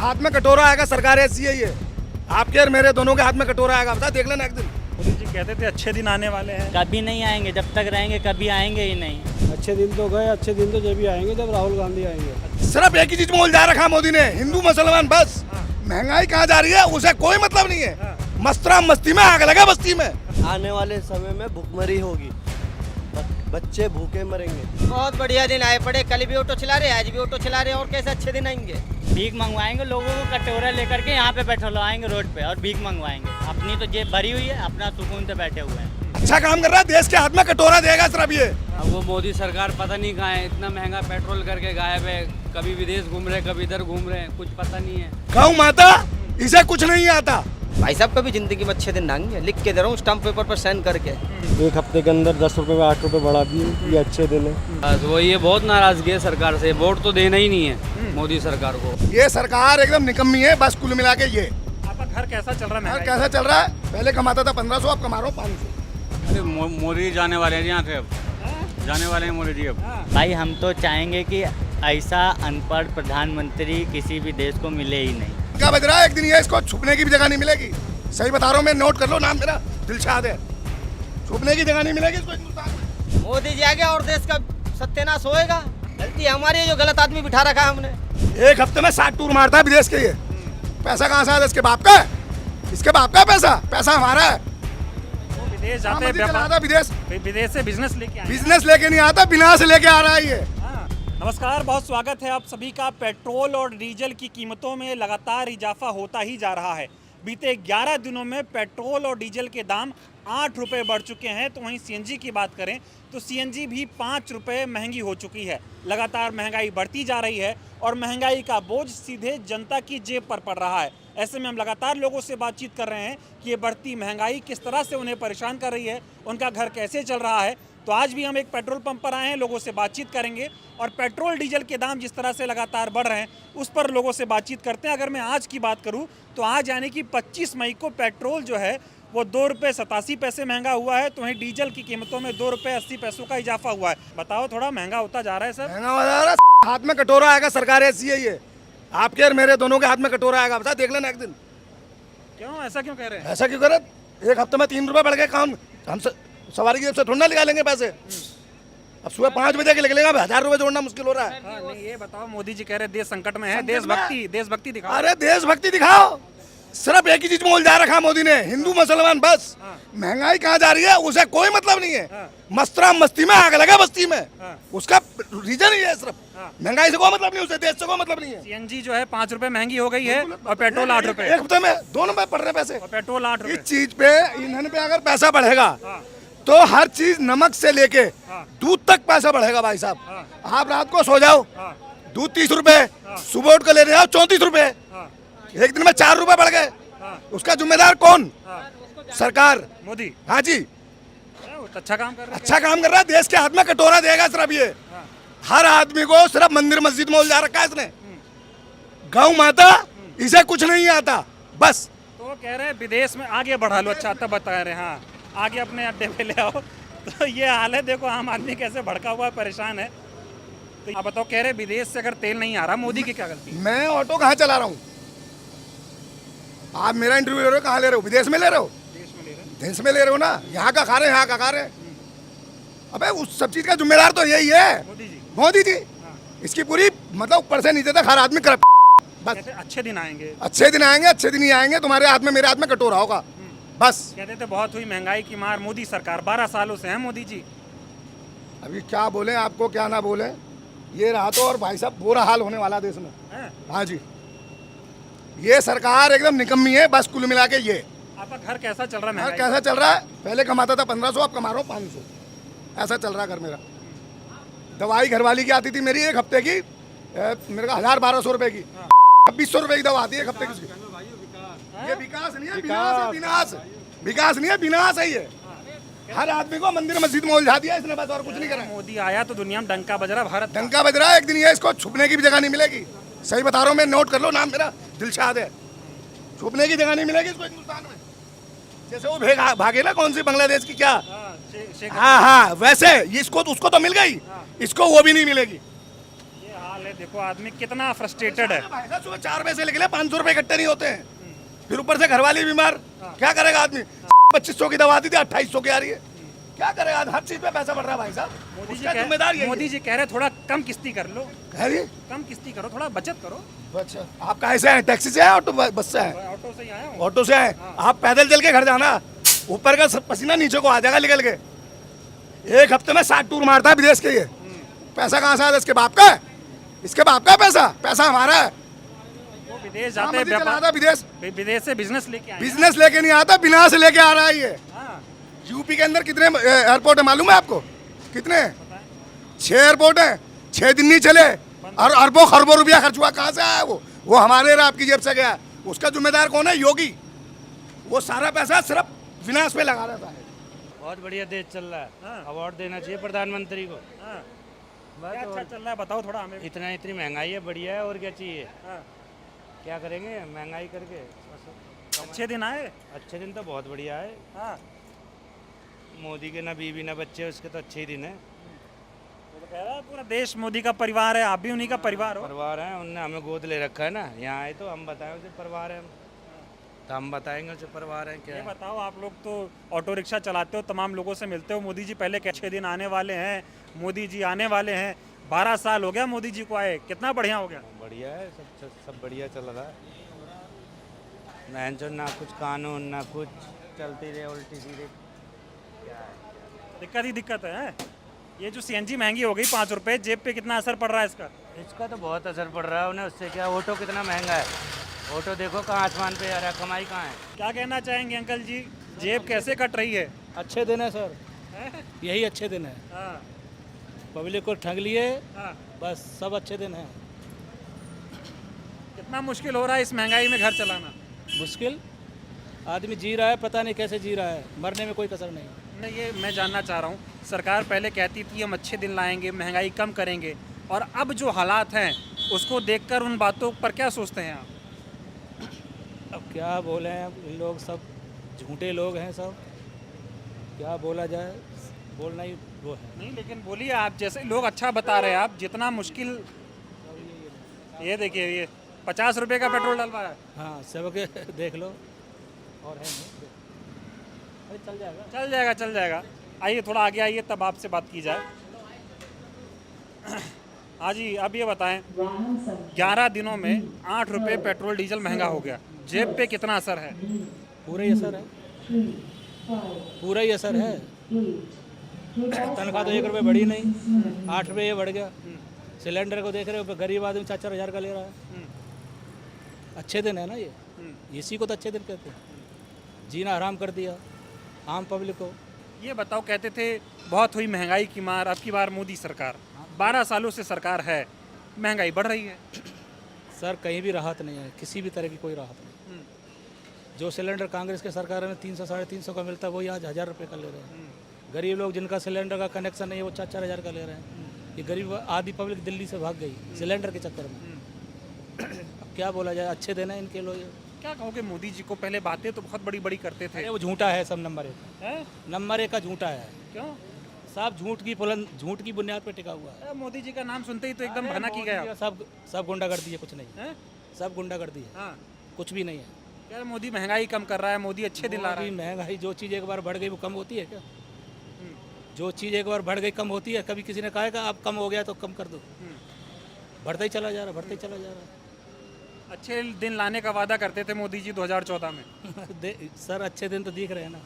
हाथ में कटोरा आएगा, सरकार ऐसी है ये। आपके और मेरे दोनों के हाथ में कटोरा आएगा, बता देख लेना एक दिन। मोदी जी कहते थे अच्छे दिन आने वाले हैं। कभी नहीं आएंगे, जब तक रहेंगे कभी आएंगे ही नहीं। अच्छे दिन तो गए, अच्छे दिन तो जब भी आएंगे जब राहुल गांधी आएंगे। सिर्फ एक ही चीज में उलझा रखा मोदी ने, हिंदू मुसलमान बस। महंगाई कहाँ जा रही है उसे कोई मतलब नहीं है। मस्तरा मस्ती में आग लगा बस्ती में। आने वाले समय में भुखमरी होगी, बच्चे भूखे मरेंगे। बहुत बढ़िया दिन आए पड़े, कल भी ऑटो चला रहे, आज भी ऑटो चला रहे, और कैसे अच्छे दिन आएंगे। भीख मंगवाएंगे, लोगों को कटोरा लेकर के यहाँ पे बैठवाएंगे रोड पे और भीख मंगवाएंगे। अपनी तो जेब भरी हुई है, अपना सुकून से बैठे हुए हैं। अच्छा काम कर रहा है, देश के हाथ में कटोरा देगा सिर्फ ये। अब वो मोदी सरकार पता नहीं कहाँ है, इतना महंगा पेट्रोल करके गायब है। कभी विदेश घूम रहे, कभी इधर घूम रहे हैं, कुछ पता नहीं है। गौ माता इसे कुछ नहीं आता। भाई साहब कभी जिंदगी में अच्छे दिन आएंगे, लिख के दे रहा हूँ स्टाम्प पेपर पर साइन करके। एक हफ्ते के अंदर 10 रुपए में 8 रुपए बढ़ा दिए, ये अच्छे दिन है। बस वो ये बहुत नाराजगी है सरकार से, वोट तो देना ही नहीं है मोदी सरकार को। ये सरकार एकदम निकम्मी है, बस कुल मिला के ये। आपका घर कैसा चल रहा है? और महंगाई कैसा चल रहा है, पहले कमाता था 1500, अब कमा रहा हूँ 500। अरे मोदी जाने वाले हैं यहाँ से, अब जाने वाले हैं मोदी जी अब। भाई हम तो चाहेंगे कि ऐसा अनपढ़ प्रधानमंत्री किसी भी देश को मिले ही नहीं। क्या बज रहा है, एक दिन ये इसको छुपने की भी जगह नहीं मिलेगी। सही बता रहा हूँ मैं, नोट कर लो नाम मेरा दिलशाद है। छुपने की जगह नहीं मिलेगी इसको हिंदुस्तान में। मोदी जी आ गया और देश का सत्यानाश होएगा। गलती हमारी है, जो गलत आदमी बिठा रखा है हमने। एक हफ्ते में 60 टूर मारता है विदेश के। ये पैसा कहाँ से आया? इसके बाप का है, इसके बाप का पैसा, पैसा हमारा है। वो विदेश जाते हैं, विदेश से बिजनेस लेके आए। बिजनेस लेके नहीं आता, बिना से लेके आ रहा है ये। नमस्कार, बहुत स्वागत है आप सभी का। पेट्रोल और डीजल की कीमतों में लगातार इजाफा होता ही जा रहा है। बीते 11 दिनों में पेट्रोल और डीजल के दाम 8 रुपये बढ़ चुके हैं। तो वहीं सीएनजी की बात करें तो सीएनजी भी 5 रुपये महंगी हो चुकी है। लगातार महंगाई बढ़ती जा रही है और महंगाई का बोझ सीधे जनता की जेब पर पड़ रहा है। ऐसे में हम लगातार लोगों से बातचीत कर रहे हैं कि ये बढ़ती महंगाई किस तरह से उन्हें परेशान कर रही है, उनका घर कैसे चल रहा है। तो आज भी हम एक पेट्रोल पंप पर आए हैं, लोगों से बातचीत करेंगे और पेट्रोल डीजल के दाम जिस तरह से लगातार बढ़ रहे हैं उस पर लोगों से बातचीत करते हैं। अगर मैं आज की बात करूं तो आज यानी कि 25 मई को पेट्रोल जो है वो 2 रुपये 87 पैसे महंगा हुआ है। तो वहीं डीजल की कीमतों में 2 रुपये 80 पैसों का इजाफा हुआ है। बताओ, थोड़ा महंगा होता जा रहा है सर? महंगा हो जा रहा है, हाथ में कटोरा आएगा, सरकार ऐसी है ये। आपके और मेरे दोनों के हाथ में कटोरा आएगा, बता देख लेना एक दिन। क्यों ऐसा क्यों कह रहे हैं? ऐसा क्यों करे? एक हफ्ते में 3 रुपये बढ़ गए। काम हम सवारी की जेब से थोड़ा ना निकालेंगे पैसे। अब सुबह 5 बजे के निकलेगा, 1000 रुपये जोड़ना मुश्किल हो रहा है। हाँ, नहीं ये बताओ, मोदी जी कह रहे देश संकट में है, देशभक्ति दिखाओ। अरे देशभक्ति दिखाओ। सिर्फ एक ही चीज में उलझा रखा मोदी ने, हिंदू मुसलमान बस। महंगाई कहाँ जा रही है उसे कोई मतलब नहीं है। मस्तरा मस्ती में आग लगा बस्ती में, उसका रीजन ही है सिर्फ। महंगाई से कोई मतलब नहीं, उसे देश से कोई मतलब नहीं है। सीएनजी जो है 5 रुपए महंगी हो गई है और पेट्रोल 8 रुपए। एक हफ्ते में 2 रुपए पड़ रहे पैसे और पेट्रोल 8 रुपए। इस चीज पे, ईंधन पे अगर पैसा बढ़ेगा तो हर चीज, नमक से लेके दूध तक पैसा बढ़ेगा भाई साहब। आप रात को सो जाओ, दूध 30 रुपए, सुबह उठ कर ले जाओ 34 रुपए। एक दिन में 4 रुपए बढ़ गए, उसका जिम्मेदार कौन? सरकार, मोदी। हाँ जी, अच्छा काम कर रहा है। अच्छा काम कर रहा है। देश के हाथ में कटोरा देगा सिर्फ ये। हर आदमी को सिर्फ मंदिर मस्जिद में उलझा रखा है इसने। गौ माता इसे कुछ नहीं आता बस। तो कह रहे हैं विदेश में आगे बढ़ा लो। अच्छा तब बता रहे हैं, हाँ आगे अपने अड्डे पे ले आओ। तो ये हाल है, देखो आम आदमी कैसे भड़का हुआ है, परेशान है। तो आप बताओ, कह रहे विदेश से अगर तेल नहीं आ रहा, मोदी की क्या गलती? मैं ऑटो कहाँ चला रहा हूँ? आप मेरा इंटरव्यू ले रहे हो, कहाँ ले रहे हो? विदेश में ले रहे हो? देश में ले रहे हो ना। यहाँ का खा रहे हैं, यहाँ का खा रहे हैं। अबे उस सब चीज का जिम्मेदार तो यही है, मोदी जी। इसकी पूरी मतलब ऊपर से नीचे तक हर आदमी करप्ट। बस अच्छे दिन आएंगे, अच्छे दिन आएंगे, अच्छे दिन ही आएंगे। तुम्हारे हाथ में, मेरे हाथ में कटोरा होगा बस। कहते थे बहुत हुई महंगाई की मार, मोदी सरकार 12 सालों से है मोदी जी। अभी क्या बोले आपको, क्या ना बोले, ये रहा तो। और भाई साहब बुरा हाल होने वाला देश में। हाँ जी, ये सरकार एकदम निकम्मी है, बस कुल मिला के ये। आपका घर कैसा चल रहा है? कैसा चल रहा है? पहले कमाता था 1500, अब कमा रहा हूँ 500। ऐसा चल रहा घर मेरा। दवाई घरवाली की आती थी मेरी एक हफ्ते की, मेरे का 1000-1200 रुपए की। 2600 रुपए की दवा आती है एक हफ्ते की। ये विकास नहीं है, विनाश। विकास नहीं है, विनाश है ये। हर आदमी को मंदिर मस्जिद में उलझा दिया इसने, बस और कुछ नहीं करा। मोदी आया तो दुनिया में डंका बज रहा, भारत डंका बज रहा है। एक दिन ये इसको छुपने की भी जगह नहीं मिलेगी। सही बता रहा हूँ मैं, नोट कर लो नाम मेरा दिलशाद है। छुपने की जगह नहीं मिलेगी इसको हिंदुस्तान में। जैसे वो भागे ना, कौन सी बांग्लादेश की क्या, हाँ, वैसे इसको उसको तो मिल गई, इसको वो भी नहीं मिलेगी। ये हाल है देखो आदमी कितना फ्रस्ट्रेटेड है। भाई साहब सुबह 4 बजे से लेके 500 रुपए इकट्ठे नहीं होते हैं, फिर ऊपर से घरवाली बीमार, क्या करेगा आदमी? 2500 की दवा दी थी 2800 की आ रही है, क्या करेगा? हर चीज पे पैसा बढ़ रहा है भाई साहब, उसका जिम्मेदार यही है। मोदी जी कह रहे थोड़ा कम किस्ती कर लो, कह रही है? कम किस्ती करो, थोड़ा बचत करो। अच्छा आप कहाँ से आए? टैक्सी से आए, ऑटो बस से आए? ऑटो से ही आया हूँ। ऑटो से आए? आप पैदल चल के घर जाना, ऊपर का पसीना नीचे को आ जाएगा निकल के। एक हफ्ते में 60 टूर मारता है विदेश के, ये पैसा कहाँ से आता है? इसके बाप का है, इसके बाप का पैसा, पैसा हमारा है। वो विदेश जाते हैं, विदेश से बिजनेस लेके आए। बिजनेस लेके नहीं आता, बिना से लेके आ रहा है ये। हाँ, यूपी के अंदर कितने एयरपोर्ट है मालूम है आपको? कितने? 6 एयरपोर्ट है, 6 दिन नहीं चले और अरबों खरबों रुपया खर्च हुआ। कहाँ से आया वो हमारे आपकी जेब से गया। उसका जिम्मेदार कौन है? योगी। वो सारा पैसा सिर्फ विनाश पे लगा रहता है। बहुत बढ़िया देश चल रहा है। हाँ। अवार्ड देना चाहिए प्रधानमंत्री को। हाँ। क्या अच्छा चल रहा है बताओ थोड़ा हमें। इतनी महंगाई है, बढ़िया है, और क्या चाहिए? हाँ। क्या करेंगे महंगाई करके? अच्छे दिन आए। अच्छे दिन तो बहुत बढ़िया है। हाँ, मोदी के ना बीवी ना बच्चे, उसके तो अच्छे ही दिन है। वो तो कह रहा है पूरा देश मोदी का परिवार है, आप भी उन्हीं का परिवार हो। परिवार है, उनने हमें गोद ले रखा है ना, यहाँ आए तो हम बताएं उसे परिवार है हम, तो हम बताएंगे उसे परिवार है क्या ये है। बताओ, आप लोग तो ऑटो रिक्शा चलाते हो, तमाम लोगों से मिलते हो। मोदी जी पहले 6 दिन आने वाले हैं, मोदी जी आने वाले हैं। 12 साल हो गया मोदी जी को आए, कितना बढ़िया हो गया। बढ़िया है, सब बढ़िया चल रहा है। ना कुछ कानून ना कुछ, चलती रहे उल्टी सीधे। दिक्कत ही दिक्कत है। ये जो सीएनजी महंगी हो गई 5 रुपए, जेब पे कितना असर पड़ रहा है इसका? इसका तो बहुत असर पड़ रहा है उन्हें, उससे क्या। ऑटो कितना महंगा है, ऑटो देखो कहाँ आसमान पे आ रहा है, कमाई कहाँ है। क्या कहना चाहेंगे अंकल जी, जेब कैसे कट रही है? अच्छे दिन है सर, यही अच्छे दिन है। हाँ, पब्लिक को ठग लिए, हाँ। बस सब अच्छे दिन है। कितना मुश्किल हो रहा है इस महंगाई में घर चलाना? मुश्किल, आदमी जी रहा है, पता नहीं कैसे जी रहा है, मरने में कोई कसर नहीं। नहीं, ये मैं जानना चाह रहा हूँ, सरकार पहले कहती थी हम अच्छे दिन लाएंगे, महंगाई कम करेंगे, और अब जो हालात हैं उसको देखकर उन बातों पर क्या सोचते हैं आप? अब क्या बोले हैं, अब इन लोग सब झूठे लोग हैं सब, क्या बोला जाए, बोलना ही वो है। नहीं, लेकिन बोलिए आप, जैसे लोग अच्छा बता रहे हैं, आप जितना मुश्किल, ये देखिए ये 50 रुपए का पेट्रोल डलवाया है। हाँ सबके देख लो, और है नहीं। अरे चल जाएगा। चल जाएगा, चल जाएगा। आइए थोड़ा आगे आइए, तब आपसे बात की जाए। हाँ जी, अब ये बताएं, 11 दिनों में 8 रुपए पेट्रोल डीजल महंगा हो गया, जेब पे कितना असर है? पूरा ही असर है, पूरा ही असर है। तनख्वाह तो 1 रुपये बढ़ी नहीं, 8 रुपये ये बढ़ गया। सिलेंडर को देख रहे हो, गरीब आदमी 4-4 हज़ार का ले रहा है। अच्छे दिन है ना ये, इसी को तो अच्छे दिन कहते हैं। जीना हराम कर दिया आम पब्लिक को। ये बताओ, कहते थे बहुत हुई महंगाई की मार, अब की बार मोदी सरकार, 12 सालों से सरकार है, महंगाई बढ़ रही है। सर कहीं भी राहत नहीं है, किसी भी तरह की कोई राहत नहीं। जो सिलेंडर कांग्रेस के सरकार में 300-350 का मिलता है, वही आज 1000 रुपये का ले रहे हैं। गरीब लोग जिनका सिलेंडर का कनेक्शन नहीं है, वो 4-4 हज़ार का ले रहे हैं। ये गरीब आधी पब्लिक दिल्ली से भाग गई सिलेंडर के चक्कर में। अब क्या बोला जाए, अच्छे दिन है इनके लोग। क्या कहोगे, मोदी जी को पहले बातें तो बहुत बड़ी बड़ी करते थे। अरे वो झूठा है सब, नंबर 1 हैं? नंबर 1 का झूठा है। क्यों? सब झूठ की बुनियाद पे टिका हुआ है। मोदी जी का नाम सुनते ही तो एकदम भना की गया। सब गुंडागर्दी है, कुछ नहीं है। हैं? सब गुंडागर्दी है, हाँ, कुछ भी नहीं है। क्या मोदी महंगाई कम कर रहा है, मोदी अच्छे दिन ला रहा है? महंगाई, जो चीज़ एक बार बढ़ गई वो कम होती है क्या? जो चीज़ एक बार बढ़ गई कम होती है? कभी किसी ने कहा है कि अब कम हो गया तो कम कर दो? बढ़ता ही चला जा रहा, बढ़ता ही चला जा रहा। अच्छे दिन लाने का वादा करते थे मोदी जी 2014 में। सर अच्छे दिन तो दिख रहे हैं ना,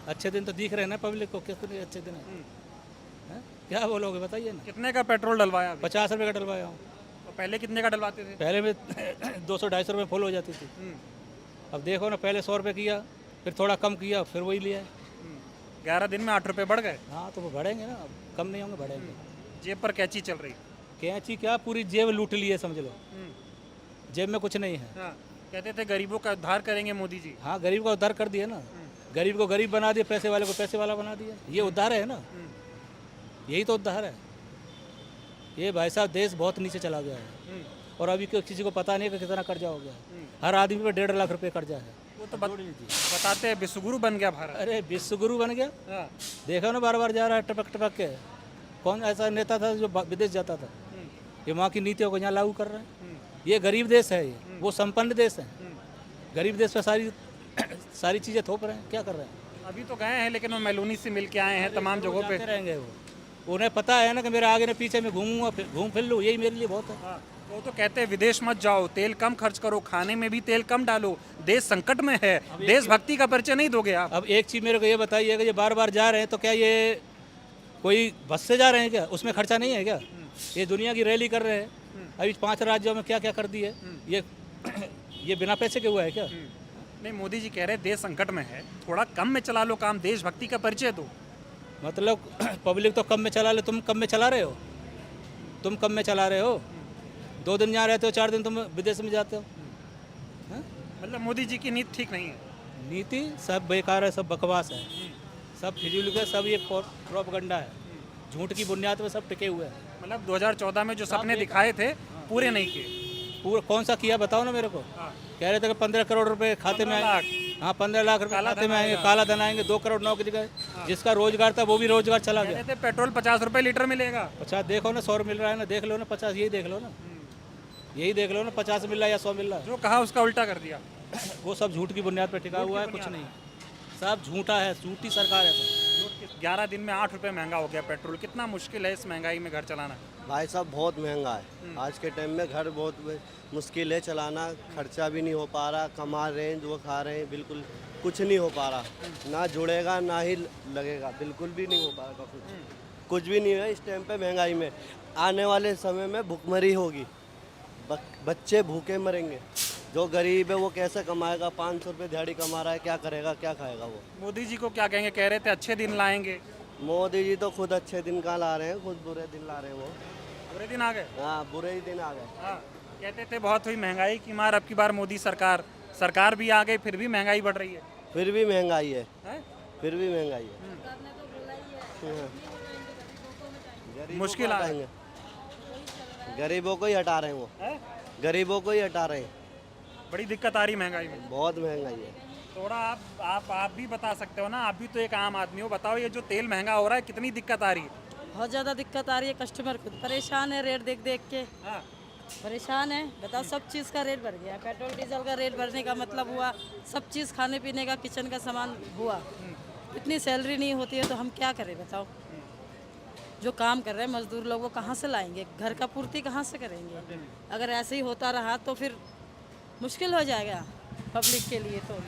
अच्छे दिन तो दिख रहे हैं ना पब्लिक को, कितने अच्छे दिन हैं? क्या बोलोगे बताइए ना। कितने का पेट्रोल डलवाया अभी? 50 रुपये का डलवाया हूँ। तो पहले कितने का डलवाते थे? पहले में 200-250 रुपये फुल हो जाती थी। अब देखो ना, पहले 100 रुपये किया, फिर थोड़ा कम किया, फिर वही लिया। 11 दिन में 8 रुपये बढ़ गए। हाँ तो वो बढ़ेंगे ना, कम नहीं होंगे, बढ़ेंगे। जेब पर कैची चल रही। कैंची क्या, पूरी जेब लूट ली है समझ लो, जेब में कुछ नहीं है। हाँ, कहते थे गरीबों का उद्धार करेंगे मोदी जी। हाँ गरीब का उद्धार कर दिया ना, गरीब को गरीब बना दिया, पैसे वाले को पैसे वाला बना दिया। ये उद्धार है ना, यही तो उद्धार है। ये भाई साहब देश बहुत नीचे चला गया है, और अभी किसी को पता नहीं कि कितना कर्जा हो गया है। हर आदमी पे 1.5 लाख रुपए कर्जा है। वो तो बताते हैं विश्वगुरु बन गया भारत। अरे विश्वगुरु बन गया, हाँ। देखो ना बार बार जा रहा है टपक टपक के। कौन ऐसा नेता था जो विदेश जाता था? ये वहाँ की नीतियों को यहाँ लागू कर रहे हैं। ये गरीब देश है, ये वो संपन्न देश है। गरीब देश पे सारी चीज़ें थोप रहे हैं, क्या कर रहे हैं? अभी तो गए हैं लेकिन वो मेलोनी से मिल के आए हैं तमाम जगहों पे। जाते रहेंगे वो, उन्हें पता है ना कि मेरे आगे ने पीछे में घूमूंगा, घूम फिर लूँ, यही मेरे लिए बहुत है। हाँ, वो तो कहते हैं विदेश मत जाओ, तेल कम खर्च करो, खाने में भी तेल कम डालो, देश संकट में है, देशभक्ति का परिचय नहीं दोगे आप? अब एक चीज़ मेरे को ये बताइए कि ये बार बार जा रहे हैं तो क्या ये कोई बस से जा रहे हैं क्या? उसमें खर्चा नहीं है क्या? ये दुनिया की रैली कर रहे हैं, अभी 5 राज्यों में क्या क्या कर दी है, ये बिना पैसे के हुआ है क्या? नहीं, मोदी जी कह रहे हैं देश संकट में है, थोड़ा कम में चला लो काम, देशभक्ति का परिचय दो। मतलब पब्लिक तो कम में चला ले, तुम कम में चला रहे हो, तुम कम में चला रहे हो। 2 दिन यहाँ रहते हो, 4 दिन तुम विदेश में जाते हो। मतलब मोदी जी की नीति ठीक नहीं है। नीति सब बेकार है, सब बकवास है, सब फिजूल के, सब ये प्रोपगंडा है, झूठ की बुनियाद पे सब टिके हुए हैं। मतलब 2014 में जो सपने दिखाए थे पूरे नहीं किए। पूरा कौन सा किया बताओ ना मेरे को। कह रहे थे कि 15 करोड़ रुपए खाते में आएंगे, हाँ 15 लाख रुपए खाते में आएंगे, काला धन आएंगे, 2 करोड़ नौकरी का जिसका रोजगार था वो भी रोजगार चला गया। कहते थे पेट्रोल 50 रुपए लीटर मिलेगा। 50 देखो ना, 100 मिल रहा है ना, देख लो ना 50, यही देख लो ना, यही देख लो ना, 50 मिल रहा है या 100 मिल रहा है। जो कहा उसका उल्टा कर दिया। वो सब झूठ की बुनियाद पर टिका हुआ है, कुछ नहीं, सब झूठा है, झूठी सरकार है सब। 11 दिन में 8 रुपए महंगा हो गया पेट्रोल। कितना मुश्किल है इस महंगाई में घर चलाना? भाई साहब बहुत महंगा है आज के टाइम में, घर बहुत मुश्किल है चलाना, खर्चा भी नहीं हो पा रहा, कमा रहे हैं जो खा रहे हैं, बिल्कुल कुछ नहीं हो पा रहा, ना जुड़ेगा ना ही लगेगा, बिल्कुल भी नहीं हो पा रहा कुछ भी नहीं है इस टाइम पे महंगाई में। आने वाले समय में भुखमरी होगी, बच्चे भूखे मरेंगे, जो गरीब है वो कैसे कमाएगा? 500 रुपये दिहाड़ी कमा रहा है, क्या करेगा, क्या खाएगा वो? मोदी जी को क्या कहेंगे? कह रहे थे अच्छे दिन लाएंगे। मोदी जी तो खुद अच्छे दिन कहाँ ला रहे हैं, खुद बुरे दिन ला रहे हैं वो। बुरे दिन आ गए। हाँ बुरे ही दिन आ गए। हाँ, कहते थे बहुत हुई महंगाई की मार, अब की बार मोदी सरकार भी आ गई, फिर भी महंगाई बढ़ रही है। फिर भी महंगाई है, हैं? फिर भी महंगाई है। मुश्किल आ हटाएंगे, गरीबों को ही हटा रहे हैं वो, हैं? गरीबों को ही हटा रहे हैं। बड़ी दिक्कत आ रही महंगाई में। बहुत महंगाई है। थोड़ा आप भी बता सकते हो ना, आप भी तो एक आम आदमी हो, बताओ ये जो तेल महंगा हो रहा है कितनी दिक्कत आ रही है? बहुत ज़्यादा दिक्कत आ रही है, कस्टमर खुद परेशान है, रेट देख देख के हाँ, परेशान है। बताओ सब चीज़ का रेट बढ़ गया, पेट्रोल डीजल का रेट बढ़ने का मतलब हुआ, सब चीज़ खाने पीने का, किचन का सामान हुआ। इतनी सैलरी नहीं होती है तो हम क्या करें बताओ? जो काम कर रहे हैं मजदूर लोग वो कहाँ से लाएंगे, घर का पूर्ति कहाँ से करेंगे? अगर ऐसे ही होता रहा तो फिर मुश्किल हो जाएगा पब्लिक के लिए। तो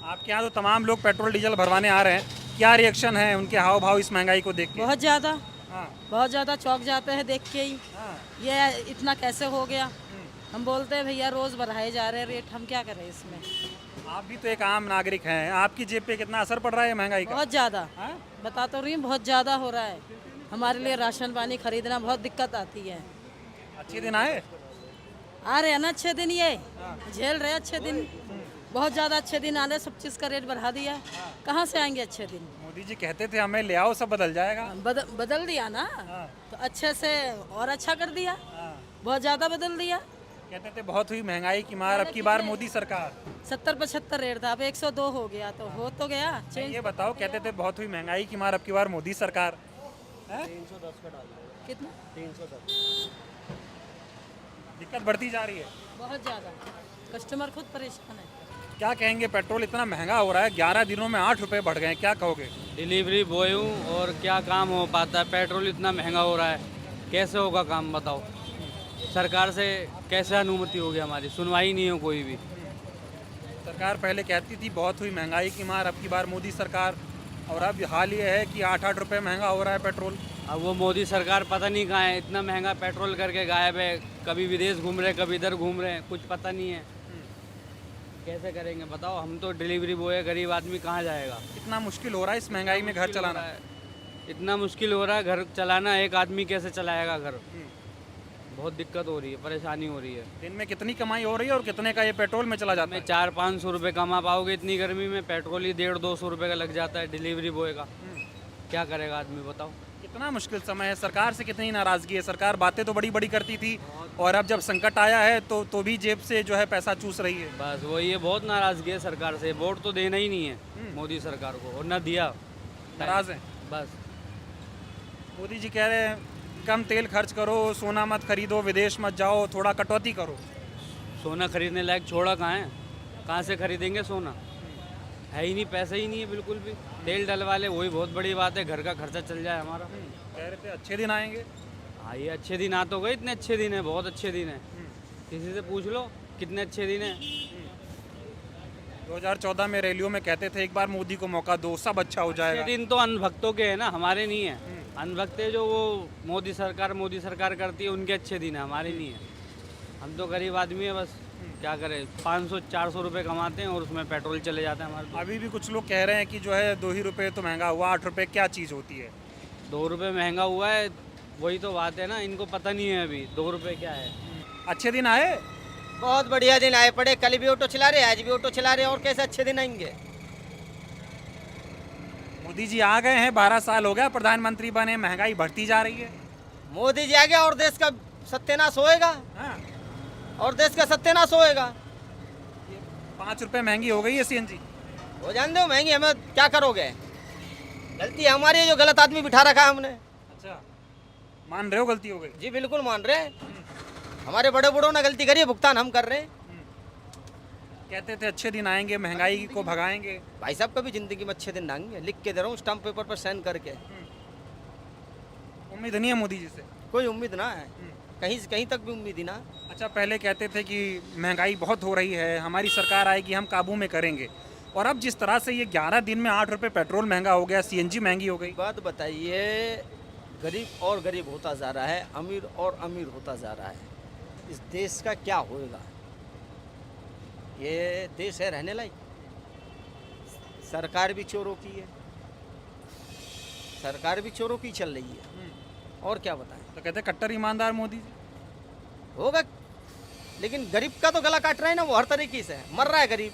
आपके यहाँ तो तमाम लोग पेट्रोल डीजल भरवाने आ रहे हैं, क्या रिएक्शन है उनके हाव भाव इस महंगाई को देख के? बहुत ज़्यादा, हाँ, बहुत ज़्यादा चौंक जाते हैं देख के ही, हाँ, ये इतना कैसे हो गया। हम बोलते हैं भैया रोज़ बढ़ाए जा रहे हैं रेट, हम क्या करें इसमें? आप भी तो एक आम नागरिक हैं, आपकी जेब पे कितना असर पड़ रहा है महंगाई का? बहुत ज़्यादा, हाँ? बता तो रही हूँ, बहुत ज़्यादा हो रहा है। हमारे लिए राशन पानी खरीदना बहुत दिक्कत आती है। अच्छे दिन आए? आ रहे हैं ना अच्छे दिन, ये झेल रहे अच्छे दिन, बहुत ज़्यादा अच्छे दिन आ रहे, सब चीज़ का रेट बढ़ा दिया, कहाँ से आएंगे अच्छे दिन? मोदी जी कहते थे हमें ले आओ सब बदल जाएगा। बदल दिया ना, तो अच्छे से और अच्छा कर दिया, बहुत ज़्यादा बदल दिया। कहते थे बहुत हुई महंगाई की मार, अब की बार मोदी सरकार। 70-75 रेट था, अब 102 हो गया, तो हो तो गया ये बताओ, कहते थे बहुत हुई महंगाई की मार, अब की बार मोदी सरकार। 310 का डाल दो। कितना? 310। दिक्कत बढ़ती जा रही है बहुत ज़्यादा, कस्टमर खुद परेशान है। क्या कहेंगे? पेट्रोल इतना महंगा हो रहा है, 11 दिनों में 8 रुपए बढ़ गए हैं, क्या कहोगे? डिलीवरी बॉय हूँ और क्या काम हो पाता है, पेट्रोल इतना महंगा हो रहा है, कैसे होगा काम बताओ? सरकार से कैसे अनुमति होगी हमारी? सुनवाई नहीं हो कोई भी। सरकार पहले कहती थी बहुत हुई महंगाई की मार, अब की बार मोदी सरकार, और अब हाल ये है कि 8-8 रुपये महंगा हो रहा है पेट्रोल। अब वो मोदी सरकार पता नहीं कहाँ है, इतना महंगा पेट्रोल करके गायब है, कभी विदेश घूम रहे, कभी इधर घूम रहे हैं, कुछ पता नहीं है। कैसे करेंगे बताओ? हम तो डिलीवरी बॉय है, गरीब आदमी कहाँ जाएगा? कितना मुश्किल हो रहा है इस महंगाई में घर चलाना? इतना मुश्किल हो रहा है घर चलाना, एक आदमी कैसे चलाएगा घर? बहुत दिक्कत हो रही है, परेशानी हो रही है। दिन में कितनी कमाई हो रही है और कितने का ये पेट्रोल में चला जाता है? 400-500 रुपये कमा पाओगे इतनी गर्मी में? पेट्रोल ही 150-200 रुपये का लग जाता है डिलीवरी बॉय का, क्या करेगा आदमी बताओ? कितना मुश्किल समय है। सरकार से कितनी नाराज़गी है, सरकार बातें तो बड़ी बड़ी करती थी और अब जब संकट आया है तो भी जेब से जो है पैसा चूस रही है। बस वही है, बहुत नाराज़गी है सरकार से, वोट तो देना ही नहीं है मोदी सरकार को, और न दिया, नाराज़ हैं। बस मोदी जी कह रहे हैं कम तेल खर्च करो, सोना मत खरीदो, विदेश मत जाओ, थोड़ा कटौती करो। सोना खरीदने लायक छोड़ा कहाँ है? कहाँ से खरीदेंगे सोना? है ही नहीं, पैसा ही नहीं है बिल्कुल भी। तेल डलवा ले वही बहुत बड़ी बात है, घर का खर्चा चल जाए हमारा। कह रहे थे अच्छे दिन आएंगे। हाँ, ये अच्छे दिन आ तो गए, इतने अच्छे दिन है, बहुत अच्छे दिन है। किसी से पूछ लो कितने अच्छे दिन है। 2014 में रैलियों में कहते थे एक बार मोदी को मौका दो, सब अच्छा हो जाएगा। ये दिन तो अनभक्तों के हैं ना, हमारे नहीं है। अनभक्त है जो वो मोदी सरकार करती है, उनके अच्छे दिन है, हमारे नहीं है। हम तो गरीब आदमी है, बस क्या करें, 500-400 रुपये कमाते हैं और उसमें पेट्रोल चले जाता है हमारे पास। अभी भी कुछ लोग कह रहे हैं कि जो है 2 ही रुपये तो महंगा हुआ, 8 रुपये क्या चीज़ होती है? 2 रुपये महंगा हुआ है, वही तो बात है ना, इनको पता नहीं है अभी 2 रुपये क्या है। अच्छे दिन आए? बहुत बढ़िया दिन आए पड़े, कल भी ऑटो चला रहे, आज भी ऑटो चला रहे, और कैसे अच्छे दिन आएंगे। मोदी जी आ गए हैं, 12 साल हो गया प्रधानमंत्री बने, महंगाई बढ़ती जा रही है। मोदी जी आ गया और देश का सत्यानाश होएगा, हाँ, और देश का सत्यानाश होएगा। 5 रुपये महंगी हो गई है सीएनजी। हो जान दो महंगी, हमें क्या करोगे, गलती हमारी है जो गलत आदमी बिठा रखा है हमने। अच्छा, मान रहे हो गलती हो गई? जी बिल्कुल मान रहे हैं, हमारे बड़े बूढ़ों ने गलती करी है, भुगतान हम कर रहे हैं। कहते थे अच्छे दिन आएंगे, महंगाई को भगाएंगे। भाई साहब कभी जिंदगी में अच्छे दिन ना आएंगे, लिख के दे रहा हूँ स्टाम्प पेपर पर साइन करके। उम्मीद नहीं है मोदी जी से? कोई उम्मीद ना है, कहीं तक भी उम्मीद ही ना। अच्छा, पहले कहते थे कि महंगाई बहुत हो रही है, हमारी सरकार आएगी, हम काबू में करेंगे, और अब जिस तरह से ये 11 दिन में 8 रुपये पेट्रोल महंगा हो गया, सीएनजी महंगी हो गई। बात बताइए, गरीब और गरीब होता जा रहा है, अमीर और अमीर होता जा रहा है, इस देश का क्या होएगा? ये देश है रहने लायक? सरकार भी चोरों की है, सरकार भी चोरों की चल रही है, और क्या बताएं। तो कहते हैं कट्टर ईमानदार मोदी जी। होगा, लेकिन गरीब का तो गला काट रहा है ना, वो हर तरीके से मर रहा है गरीब।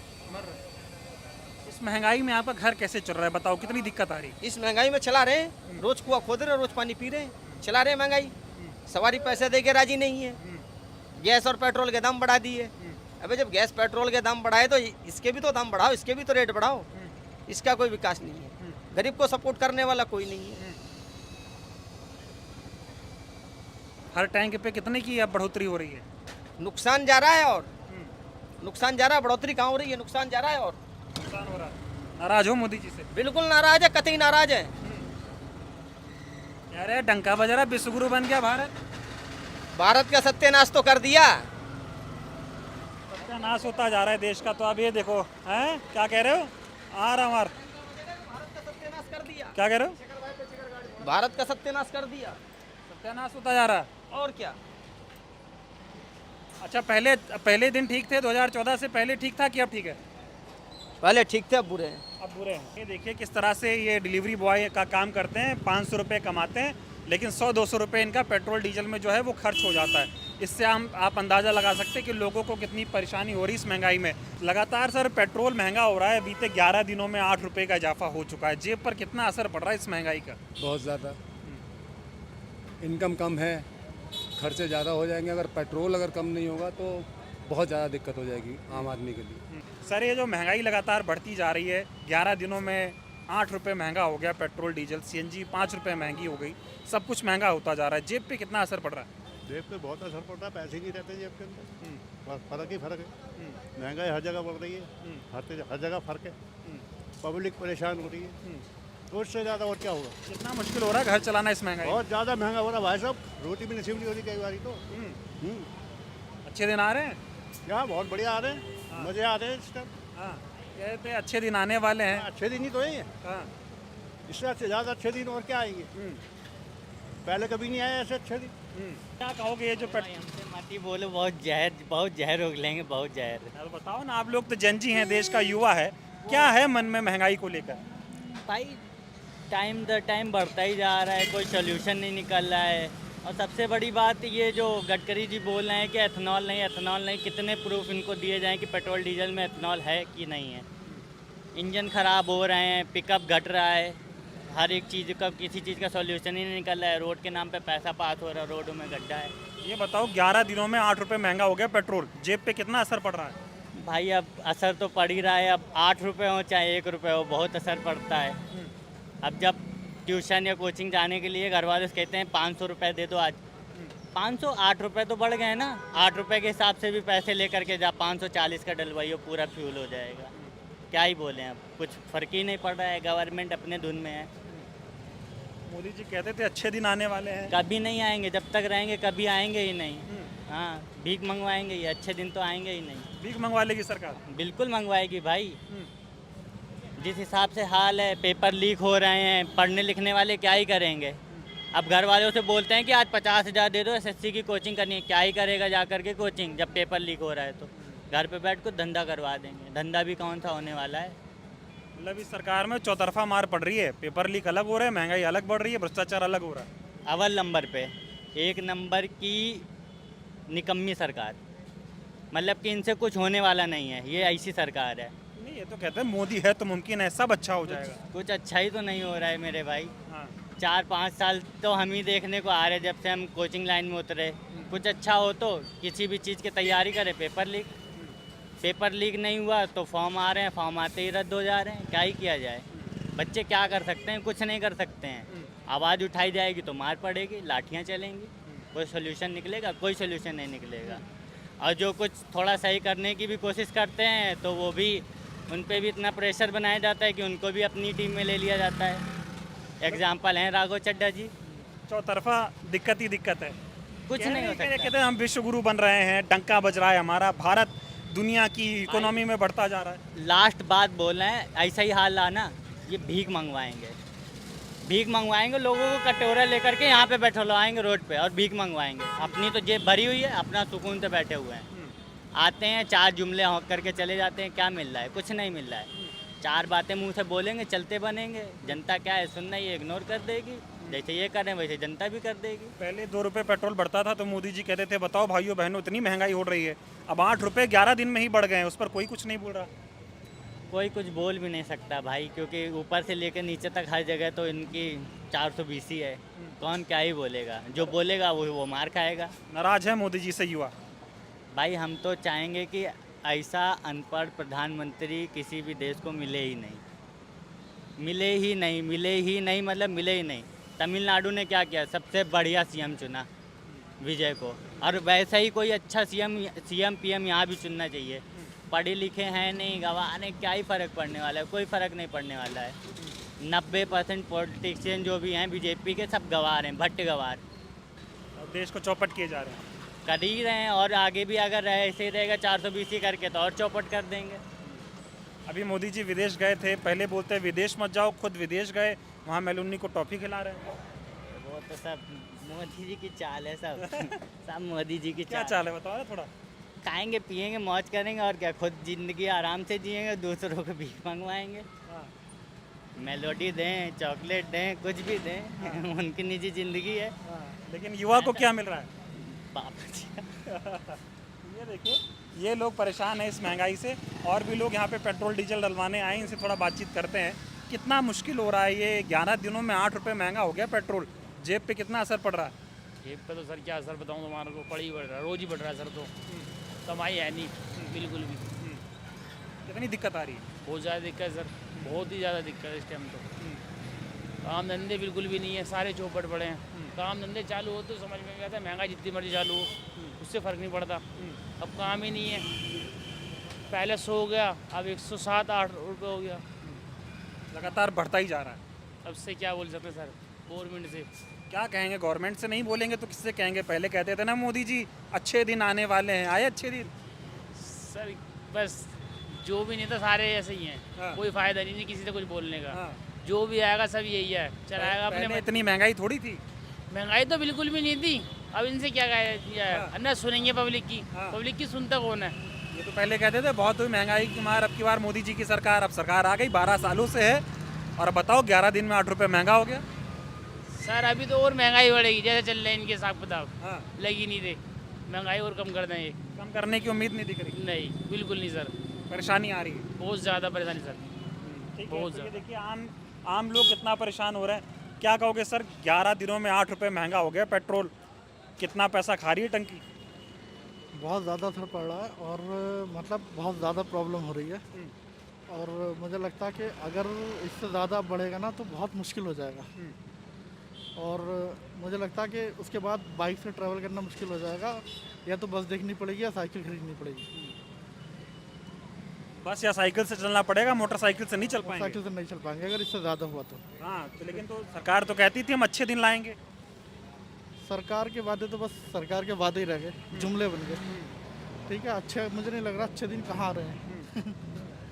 इस महंगाई में आपका घर कैसे चल रहा है, बताओ, कितनी दिक्कत आ रही है? इस महंगाई में चला रहे हैं, रोज कुआं खोद रहे हैं, रोज पानी पी रहे हैं, चला रहे हैं महंगाई। सवारी पैसे दे के राजी नहीं है, गैस और पेट्रोल के दाम बढ़ा दिए। अबे जब गैस पेट्रोल के दाम बढ़ाए तो इसके भी तो दाम बढ़ाओ, इसके भी तो रेट बढ़ाओ। इसका कोई विकास नहीं है, गरीब को सपोर्ट करने वाला कोई नहीं है। हर टैंक पे कितने की अब बढ़ोतरी हो रही है? नुकसान जा रहा है, और नुकसान जा रहा है, बढ़ोतरी कहाँ हो रही है, नुकसान जा रहा है और नुकसान हो रहा है। नाराज हो मोदी जी से? बिल्कुल नाराज है, कतई नाराज है। कह रहे हैं डंका बज रहा, विश्वगुरु बन गया भारत। भारत का सत्यानाश तो कर दिया, सत्यानाश होता जा रहा है देश का। तो अब ये देखो, हैं क्या कह रहे हो? आ रहा हमार, सत्यानाश कर दिया। क्या कह रहे हो? भारत का सत्यानाश कर दिया, सत्यानाश होता जा रहा है। और क्या। अच्छा, पहले दिन ठीक थे, 2014 से पहले ठीक था कि अब ठीक है? पहले ठीक थे, अब बुरे हैं। अब बुरे हैं। ये देखिए किस तरह से ये डिलीवरी बॉय का काम करते हैं, 500 रुपये कमाते हैं, लेकिन 100-200 रुपये इनका पेट्रोल डीजल में जो है वो खर्च हो जाता है। इससे आप अंदाज़ा लगा सकते हैं कि लोगों को कितनी परेशानी हो रही है इस महंगाई में। लगातार सर पेट्रोल महंगा हो रहा है, बीते 11 दिनों में 8 रुपये का इजाफा हो चुका है। जेब पर कितना असर पड़ रहा है इस महंगाई का? बहुत ज़्यादा। इनकम कम है, खर्चे ज़्यादा हो जाएंगे। अगर पेट्रोल अगर कम नहीं होगा तो बहुत ज़्यादा दिक्कत हो जाएगी आम आदमी के लिए। सर ये जो महंगाई लगातार बढ़ती जा रही है, 11 दिनों में 8 रुपये महंगा हो गया पेट्रोल डीजल, सीएनजी 5 रुपये महंगी हो गई, सब कुछ महंगा होता जा रहा है। जेब पे कितना असर पड़ रहा है? जेब पे बहुत असर पड़ रहा है, पैसे नहीं रहते जेब के अंदर, फर्क ही फर्क है। महंगाई हर जगह बढ़ रही है, हर जगह फर्क है, पब्लिक परेशान हो रही है, तो उससे ज़्यादा और क्या होगा। कितना मुश्किल हो रहा है घर चलाना इस महंगाई? बहुत ज़्यादा महंगा हो रहा है भाई साहब, रोटी भी नसीब नहीं हो रही कई बार तो। अच्छे दिन आ रहे हैं क्या? बहुत बढ़िया आ रहे हैं, मज़े आ रहे हैं इस टाइम। हाँ, कहते हैं अच्छे दिन आने वाले हैं। अच्छे दिन ही तो है, हाँ, इससे ज़्यादा अच्छे दिन और क्या आएंगे। पहले कभी नहीं आए ऐसे अच्छे दिन। क्या कहोगे ये जो मत ही बोलो, बहुत जहर रोक लेंगे, बहुत जहर। अब बताओ ना, आप लोग तो जनजी हैं, देश का युवा है, क्या है मन में महंगाई को लेकर? भाई टाइम दर टाइम बढ़ता ही जा रहा है, कोई सोल्यूशन नहीं निकल रहा है। और सबसे बड़ी बात ये जो गडकरी जी बोल रहे हैं कि एथेनॉल नहीं, कितने प्रूफ इनको दिए जाएं कि पेट्रोल डीजल में एथेनॉल है कि नहीं है। इंजन ख़राब हो रहे हैं, पिकअप घट रहा है, हर एक चीज़ का, किसी चीज़ का सॉल्यूशन ही नहीं निकल रहा है। रोड के नाम पे पैसा पास हो रहा है, रोडों में गड्ढा है। ये बताओ 11 दिनों में 8 रुपये महंगा हो गया पेट्रोल, जेब पे कितना असर पड़ रहा है? भाई अब असर तो पड़ ही रहा है, अब 8 रुपये हो चाहे 1 रुपये हो, बहुत असर पड़ता है। अब जब ट्यूशन या कोचिंग जाने के लिए घर वाले से कहते हैं 500 रुपये दे दो आज। 500 8 रुपये तो बढ़ गए ना। 8 रुपये के हिसाब से भी पैसे लेकर के जा 540 का डलवाइयो, पूरा फ्यूल हो जाएगा। क्या ही बोलें, अब कुछ फ़र्क ही नहीं पड़ रहा है, गवर्नमेंट अपने धुन में है। मोदी जी कहते थे अच्छे दिन आने वाले हैं। कभी नहीं आएंगे, जब तक रहेंगे कभी आएंगे ही नहीं। हाँ, भीख मंगवाएंगे, ये अच्छे दिन तो आएंगे ही नहीं। भीख मंगवा लेगी सरकार? बिल्कुल मंगवाएगी भाई। जिस हिसाब से हाल है, पेपर लीक हो रहे हैं, पढ़ने लिखने वाले क्या ही करेंगे। अब घर वालों से बोलते हैं कि आज 50,000 दे दो, एसएससी की कोचिंग करनी है। क्या ही करेगा जा कर के कोचिंग, जब पेपर लीक हो रहा है। तो घर पे बैठ कर धंधा करवा देंगे। धंधा भी कौन सा होने वाला है। मतलब इस सरकार में चौतरफा मार पड़ रही है। पेपर लीक अलग हो रहा है, महंगाई अलग बढ़ रही है, भ्रष्टाचार अलग हो रहा है। अव्वल नंबर पे, एक नंबर की निकम्मी सरकार। मतलब कि इनसे कुछ होने वाला नहीं है, ये ऐसी सरकार है। नहीं, ये तो कहते हैं मोदी है तो मुमकिन है सब अच्छा हो जाएगा। कुछ अच्छा ही तो नहीं हो रहा है मेरे भाई। हाँ। 4-5 साल तो हम ही देखने को आ रहे, जब से हम कोचिंग लाइन में उतरे। कुछ अच्छा हो तो किसी भी चीज़ की तैयारी करें, पेपर लीक। पेपर लीक नहीं हुआ तो फॉर्म आ रहे हैं, फॉर्म आते ही रद्द हो जा रहे हैं। क्या ही किया जाए। बच्चे क्या कर सकते हैं, कुछ नहीं कर सकते हैं। आवाज़ उठाई जाएगी तो मार पड़ेगी, लाठियाँ चलेंगी। कोई सोल्यूशन निकलेगा? कोई सोल्यूशन नहीं निकलेगा। और जो कुछ थोड़ा सही करने की भी कोशिश करते हैं तो वो भी, उन पे भी इतना प्रेशर बनाया जाता है कि उनको भी अपनी टीम में ले लिया जाता है। एग्जाम्पल हैं राघव चड्ढा जी। चौतरफा दिक्कत ही दिक्कत है। कुछ नहीं हो सकता। कहते हैं हम विश्व गुरु बन रहे हैं, डंका बज रहा है हमारा, भारत दुनिया की इकोनॉमी में बढ़ता जा रहा है। लास्ट बात बोल रहे हैं, ऐसा ही हाल आना, ये भीख मंगवाएंगे। भीख मंगवाएंगे, लोगों को कटोरा लेकर के यहाँ पे बैठवाएंगे रोड पे और भीख मंगवाएंगे। अपनी तो जेब भरी हुई है, अपना सुकून से बैठे हुए हैं। आते हैं, 4 जुमले होंक करके चले जाते हैं। क्या मिल रहा है? कुछ नहीं मिल रहा है। 4 बातें मुंह से बोलेंगे, चलते बनेंगे। जनता क्या है, सुनना ही इग्नोर कर देगी। जैसे ये करें वैसे जनता भी कर देगी। पहले 2 रुपये पेट्रोल बढ़ता था तो मोदी जी कहते थे बताओ भाइयों बहनों इतनी महंगाई हो रही है। अब 8 रुपये 11 दिन में ही बढ़ गए हैं, उस पर कोई कुछ नहीं बोल रहा। कोई कुछ बोल भी नहीं सकता भाई, क्योंकि ऊपर से लेकर नीचे तक हर जगह तो इनकी 420 ही है। कौन क्या ही बोलेगा, जो बोलेगा वो मार खाएगा। नाराज है मोदी जी से युवा? भाई हम तो चाहेंगे कि ऐसा अनपढ़ प्रधानमंत्री किसी भी देश को मिले ही नहीं, मिले ही नहीं, मिले ही नहीं, मतलब मिले ही नहीं। तमिलनाडु ने क्या किया, सबसे बढ़िया सीएम चुना विजय को, और वैसा ही कोई अच्छा सीएम पीएम यहाँ भी चुनना चाहिए। पढ़े लिखे हैं नहीं, गवाह नहीं, क्या ही फ़र्क पड़ने वाला है, कोई फ़र्क नहीं पड़ने वाला है। 90% पॉलिटिशियन जो भी हैं बीजेपी के, सब गवार हैं, भट्ट गवार। देश को चौपट किए जा रहे हैं। कर ही रहे हैं, और आगे भी अगर ऐसे ही रहेगा 420 ही करके तो और चौपट कर देंगे। अभी मोदी जी विदेश गए थे, पहले बोलते हैं विदेश मत जाओ, खुद विदेश गए, वहाँ मेलुन्नी को टॉफ़ी खिला रहे हैं। वो तो सब मोदी जी की चाल है, सब सब मोदी जी की क्या चाल। चाल है बताओ ना थोड़ा। खाएंगे पिएंगे मौज करेंगे और क्या, खुद ज़िंदगी आराम से जिएंगे, दूसरों को भीख मंगवाएंगे। मेलोडी दें, चॉकलेट दें, कुछ भी दें, उनकी निजी ज़िंदगी है। लेकिन युवा को क्या मिल रहा है? बाबा जी ये देखिए, ये लोग परेशान हैं इस महंगाई से, और भी लोग यहाँ पे पेट्रोल डीजल डलवाने आए, इनसे थोड़ा बातचीत करते हैं। कितना मुश्किल हो रहा है ये, 11 दिनों में 8 रुपये महंगा हो गया पेट्रोल, जेब पे कितना असर पड़ रहा है? जेब पे तो सर क्या असर बताऊँ तुम्हारे को, पड़ ही बढ़ रहा है, रोज़ ही बढ़ रहा है सर। तो कमाई है नहीं बिल्कुल भी। कितनी दिक्कत आ रही है? बहुत ज़्यादा दिक्कत है सर, बहुत ही ज़्यादा दिक्कत है इस टाइम। तो काम धंधे बिल्कुल भी नहीं है, सारे चौपट पड़े हैं। काम धंधे चालू हो तो समझ में आता है, महंगाई जितनी मर्जी चालू हो उससे फ़र्क नहीं पड़ता। अब काम ही नहीं है, पहले 100 हो गया, अब 107-8 रुपये हो गया, लगातार बढ़ता ही जा रहा है। अब से क्या बोल सकते सर गवर्नमेंट से? क्या कहेंगे? गवर्नमेंट से नहीं बोलेंगे तो किससे कहेंगे? पहले कहते थे ना मोदी जी अच्छे दिन आने वाले हैं, आए अच्छे दिन? सर बस जो भी नेता सारे ऐसे ही हैं। हाँ। कोई फ़ायदा नहीं किसी से कुछ बोलने का। हाँ। जो भी आएगा सब यही है, चलाएगा अपने। पहले इतनी महंगाई थोड़ी थी। महंगाई तो बिल्कुल भी नहीं थी, अब इनसे क्या किया है ना, सुनेंगे पब्लिक की। हाँ। पब्लिक की सुनता कौन है? ये तो पहले कहते थे बहुत हुई महंगाई की मार, अब की बार मोदी जी की सरकार, अब सरकार आ गई 12 सालों से है, और अब बताओ 11 दिन में 8 रुपये महंगा हो गया। सर अभी तो और महंगाई बढ़ेगी, जैसे चल रहे हैं इनके हिसाब किताब। हाँ। लगी नहीं थे, महंगाई और कम कर दें ये। कम करने की उम्मीद नहीं दिख रही। नहीं बिल्कुल नहीं सर, परेशानी आ रही है बहुत ज़्यादा परेशानी सर। ठीक है, बहुत तो ये ज़्यादा। देखिए आम लोग कितना परेशान हो रहे हैं। क्या कहोगे सर, 11 दिनों में 8 रुपये महंगा हो गया पेट्रोल, कितना पैसा खा रही है टंकी? बहुत ज़्यादा असर पड़ रहा है, और मतलब बहुत ज़्यादा प्रॉब्लम हो रही है। और मुझे लगता है कि अगर इससे ज़्यादा बढ़ेगा ना तो बहुत मुश्किल हो जाएगा। और मुझे लगता है कि उसके बाद बाइक से ट्रैवल करना मुश्किल हो जाएगा, या तो बस देखनी पड़ेगी या साइकिल खरीदनी पड़ेगी। बस या साइकिल से चलना पड़ेगा, मोटरसाइकिल से नहीं चल पाएंगे। साइकिल से नहीं चल पाएंगे अगर इससे ज़्यादा हुआ तो। हाँ तो लेकिन तो सरकार तो कहती थी हम अच्छे दिन लाएंगे। सरकार के वादे तो बस सरकार के वादे ही रह गए, जुमले बन गए। ठीक है, अच्छे मुझे नहीं लग रहा अच्छे दिन कहाँ आ रहे हैं।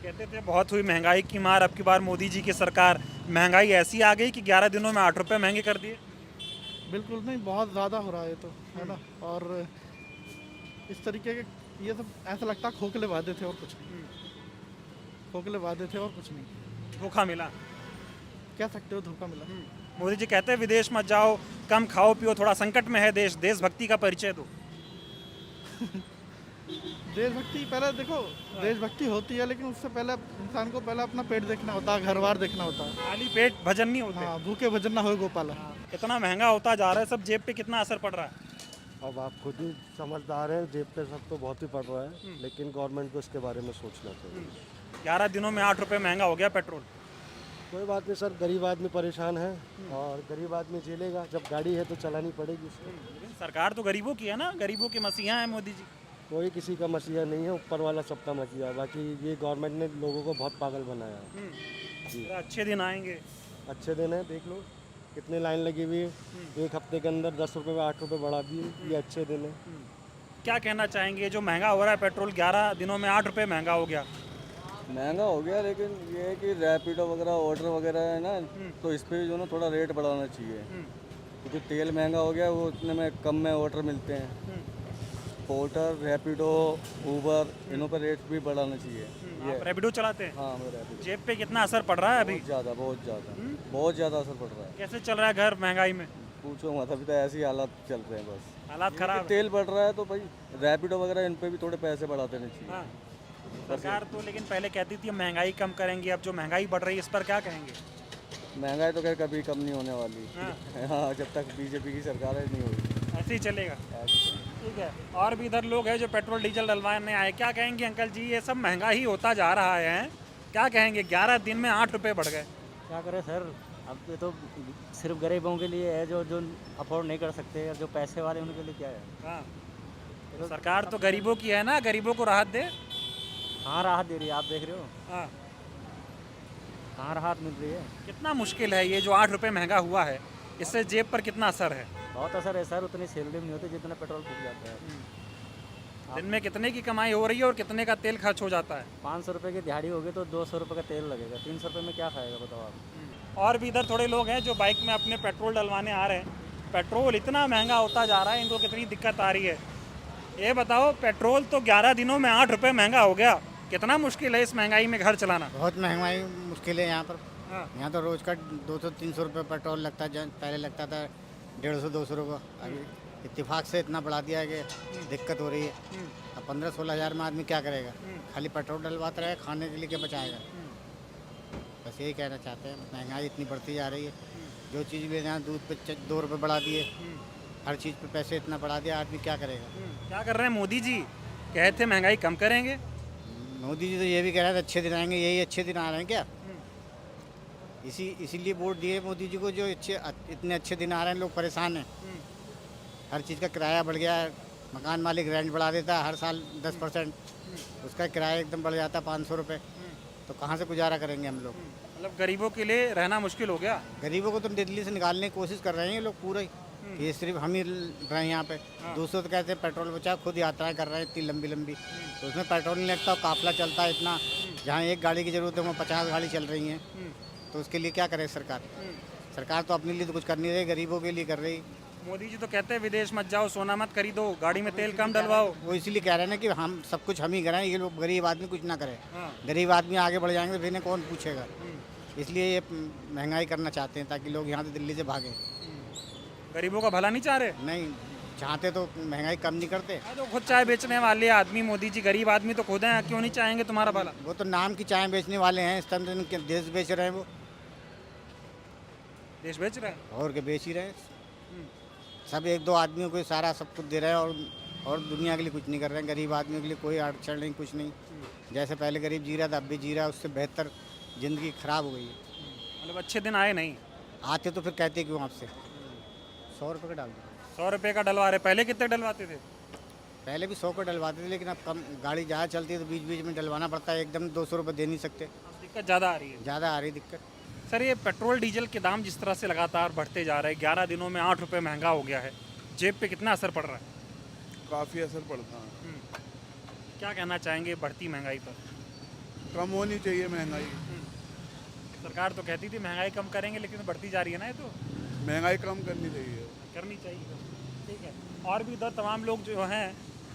कहते थे बहुत हुई महंगाई की मार, अब की बार मोदी जी की सरकार, महंगाई ऐसी आ गई कि 11 दिनों में 8 रुपये महंगे कर दिए। बिल्कुल नहीं, बहुत ज़्यादा हो रहा है ये तो, है ना। और इस तरीके के ये सब ऐसा लगता है खोखले वादे थे और कुछ नहीं। खोखले वादे थे और कुछ नहीं। धोखा मिला, कह सकते हो धोखा मिला। मोदी जी कहते हैं विदेश मत जाओ, कम खाओ पियो, थोड़ा संकट में है देश, देशभक्ति का परिचय दो। देशभक्ति पहले देखो, देशभक्ति होती है लेकिन उससे पहले इंसान को पहले अपना पेट देखना होता है, घर बार देखना होता है। खाली पेट भजन नहीं होते। हाँ, भूखे भजन ना हो गोपाला। इतना महंगा होता जा रहा है, सब जेब पे कितना असर पड़ रहा है? अब आप खुद ही समझदार हैं, जेब पे सब तो बहुत ही पड़ रहा है, लेकिन गवर्नमेंट को इसके बारे में सोचना चाहिए। 11 दिनों में 8 रुपये महंगा हो गया पेट्रोल। कोई बात नहीं सर, गरीब आदमी परेशान है और गरीब आदमी झेलेगा, जब गाड़ी है तो चलानी पड़ेगी उसको। लेकिन सरकार तो गरीबों की है ना, गरीबों के मसीहा है मोदी जी। कोई किसी का मसीहा नहीं है, ऊपर वाला सबका मसीहा है। बाकी ये गवर्नमेंट ने लोगों को बहुत पागल बनाया है। जी, अच्छे दिन आएंगे। अच्छे दिन है, देख लो कितनी लाइन लगी हुई है। एक हफ्ते के अंदर 10 रुपये में 8 रुपये बढ़ा दिए, ये अच्छे दिन है। क्या कहना चाहेंगे, जो महंगा हो रहा है पेट्रोल, 11 दिनों में 8 रुपये महंगा हो गया? महंगा हो गया, लेकिन ये है कि रैपिडो वगैरह ऑर्डर वगैरह है ना, तो इस पर जो ना थोड़ा रेट बढ़ाना चाहिए, क्योंकि तेल महंगा हो गया, वो उतने में कम में ऑर्डर मिलते हैं। पोर्टर, रैपिडो, ऊबर, इनों पर रेट भी बढ़ाना चाहिए। आप रैपिडो चलाते हैं? हाँ, मैं रैपिडो। जेब पे कितना असर पड़ रहा है अभी? बहुत ज़्यादा असर पड़ रहा है। कैसे चल रहा है घर महंगाई में? पूछो मत, अभी तो ऐसे ही हालात चल रहे हैं बस। हालात खराब है। तेल बढ़ रहा है तो भाई रैपिडो वगैरह इन पे भी थोड़े पैसे बढ़ा देने चाहिए। हाँ। सरकार तो लेकिन पहले कहती थी हम महंगाई कम करेंगे, अब जो महंगाई बढ़ रही है इस पर क्या कहेंगे? महंगाई तो खैर कभी कम नहीं होने वाली। हाँ, जब तक बीजेपी की सरकार है नहीं होगी, ऐसे ही चलेगा। ठीक है, और भी इधर लोग हैं जो पेट्रोल डीजल डलवाने आए, क्या कहेंगे अंकल जी? ये सब महंगा ही होता जा रहा है, क्या कहेंगे? 11 दिन में 8 रुपये बढ़ गए। क्या करें सर, अब ये तो सिर्फ गरीबों के लिए है, जो जो अफोर्ड नहीं कर सकते, और जो पैसे वाले उनके लिए क्या है। हाँ, तो सरकार तो गरीबों की है ना, गरीबों को राहत दे। हाँ, राहत दे रही है, आप देख रहे हो। हाँ, कहाँ राहत मिल रही है? कितना मुश्किल है ये जो 8 रुपये महंगा हुआ है, इससे जेब पर कितना असर है? बहुत असर है सर, उतनी सैलरी नहीं होती जितना पेट्रोल फूक जाता है। दिन में कितने की कमाई हो रही है और कितने का तेल खर्च हो जाता है? 500 रुपये की दिहाड़ी होगी तो 200 रुपये का तेल लगेगा, 300 रुपये में क्या खाएगा बताओ आप। और भी इधर थोड़े लोग हैं जो बाइक में अपने पेट्रोल डलवाने आ रहे हैं। पेट्रोल इतना महंगा होता जा रहा है, इनको कितनी दिक्कत आ रही है ये बताओ। पेट्रोल तो 11 दिनों में 8 रुपये महंगा हो गया, कितना मुश्किल है इस महंगाई में घर चलाना? बहुत महंगाई मुश्किल है यहाँ पर। हाँ। यहाँ तो रोज़ का 200-300 रुपये पेट्रोल लगता है, पहले लगता था 150-200 रुपये, अभी इत्तेफाक से इतना बढ़ा दिया है कि दिक्कत हो रही है। अब 15-16 हज़ार में आदमी क्या करेगा? खाली पेट्रोल डलवाता रहेगा, खाने के लिए क्या बचाएगा? बस यही कहना चाहते हैं, महंगाई इतनी बढ़ती जा रही है। जो चीज़ ले जाए, दूध पे 2 रुपये बढ़ा दिए, हर चीज़ पे पैसे इतना बढ़ा दिया, आदमी क्या करेगा? क्या कर रहे हैं मोदी जी? कहे थे महंगाई कम करेंगे। मोदी जी तो ये भी कह रहे थे अच्छे दिन आएंगे, यही अच्छे दिन आ रहे हैं क्या? इसीलिए वोट दिए मोदी जी को, जो इतने अच्छे दिन आ रहे हैं, लोग परेशान हैं। हर चीज़ का किराया बढ़ गया है, मकान मालिक रेंट बढ़ा देता है हर साल 10%, उसका किराया एकदम बढ़ जाता है 500 रुपये, तो कहाँ से गुजारा करेंगे हम लोग? मतलब गरीबों के लिए रहना मुश्किल हो गया। गरीबों को तो दिल्ली से निकालने की कोशिश कर रहे हैं ये लोग पूरा ही, ये सिर्फ हम ही रहे हैं यहाँ पे। दूसरों तो कहते हैं पेट्रोल बचाओ, खुद यात्राएं कर रहे हैं इतनी लंबी लंबी, तो उसमें पेट्रोल नहीं लगता, काफिला चलता है इतना, जहाँ एक गाड़ी की ज़रूरत है वहाँ 50 गाड़ी चल रही हैं, तो उसके लिए क्या करे सरकार? सरकार तो अपने लिए तो कुछ कर नहीं रही, गरीबों के लिए कर रही। मोदी जी तो कहते हैं विदेश मत जाओ, सोना मत खरीदो, गाड़ी में तेल कम डलवाओ। वो इसीलिए कह रहे हैं ना कि हम सब कुछ हम ही करें, ये लोग गरीब आदमी कुछ ना करे। गरीब आदमी आगे बढ़ जाएंगे तो फिर इन्हें कौन पूछेगा? इसलिए ये महंगाई करना चाहते हैं ताकि लोग यहाँ से दिल्ली से भागें। गरीबों का भला नहीं चाह रहे? नहीं चाहते तो महंगाई कम नहीं करते। जो खुद चाय बेचने वाले आदमी मोदी जी, गरीब आदमी तो खुद हैं, क्यों नहीं चाहेंगे तुम्हारा भला? वो तो नाम की चाय बेचने वाले हैं, इस तरह के देश बेच रहे हैं, वो देश बेच रहे हैं और के बेच ही रहे हैं। सब 1-2 आदमियों को सारा सब कुछ दे रहे हैं और दुनिया के लिए कुछ नहीं कर रहे हैं। गरीब आदमियों के लिए कोई अड़चन नहीं, कुछ नहीं। जैसे पहले गरीब जी रहा था अब भी जी रहा है, उससे बेहतर ज़िंदगी ख़राब हो गई है। मतलब अच्छे दिन आए नहीं। आते तो फिर कहते क्यों आपसे 100 रुपये का डाल दो। 100 रुपये का डलवा रहे, पहले कितने डलवाते थे? पहले भी 100 का डलवाते थे, लेकिन अब कम गाड़ी ज़्यादा चलती है तो बीच बीच में डलवाना पड़ता है, एकदम 200 रुपये दे नहीं सकते। दिक्कत ज़्यादा आ रही है। ज़्यादा आ रही दिक्कत। सर ये पेट्रोल डीजल के दाम जिस तरह से लगातार बढ़ते जा रहे हैं, 11 दिनों में 8 रुपये महंगा हो गया है, जेब पे कितना असर पड़ रहा है? काफ़ी असर पड़ता है। क्या कहना चाहेंगे बढ़ती महंगाई पर? कम होनी चाहिए महंगाई। सरकार तो कहती थी महंगाई कम करेंगे, लेकिन बढ़ती जा रही है ना, ये तो महंगाई कम करनी चाहिए। करनी चाहिए। ठीक है, और भी इधर तमाम लोग जो हैं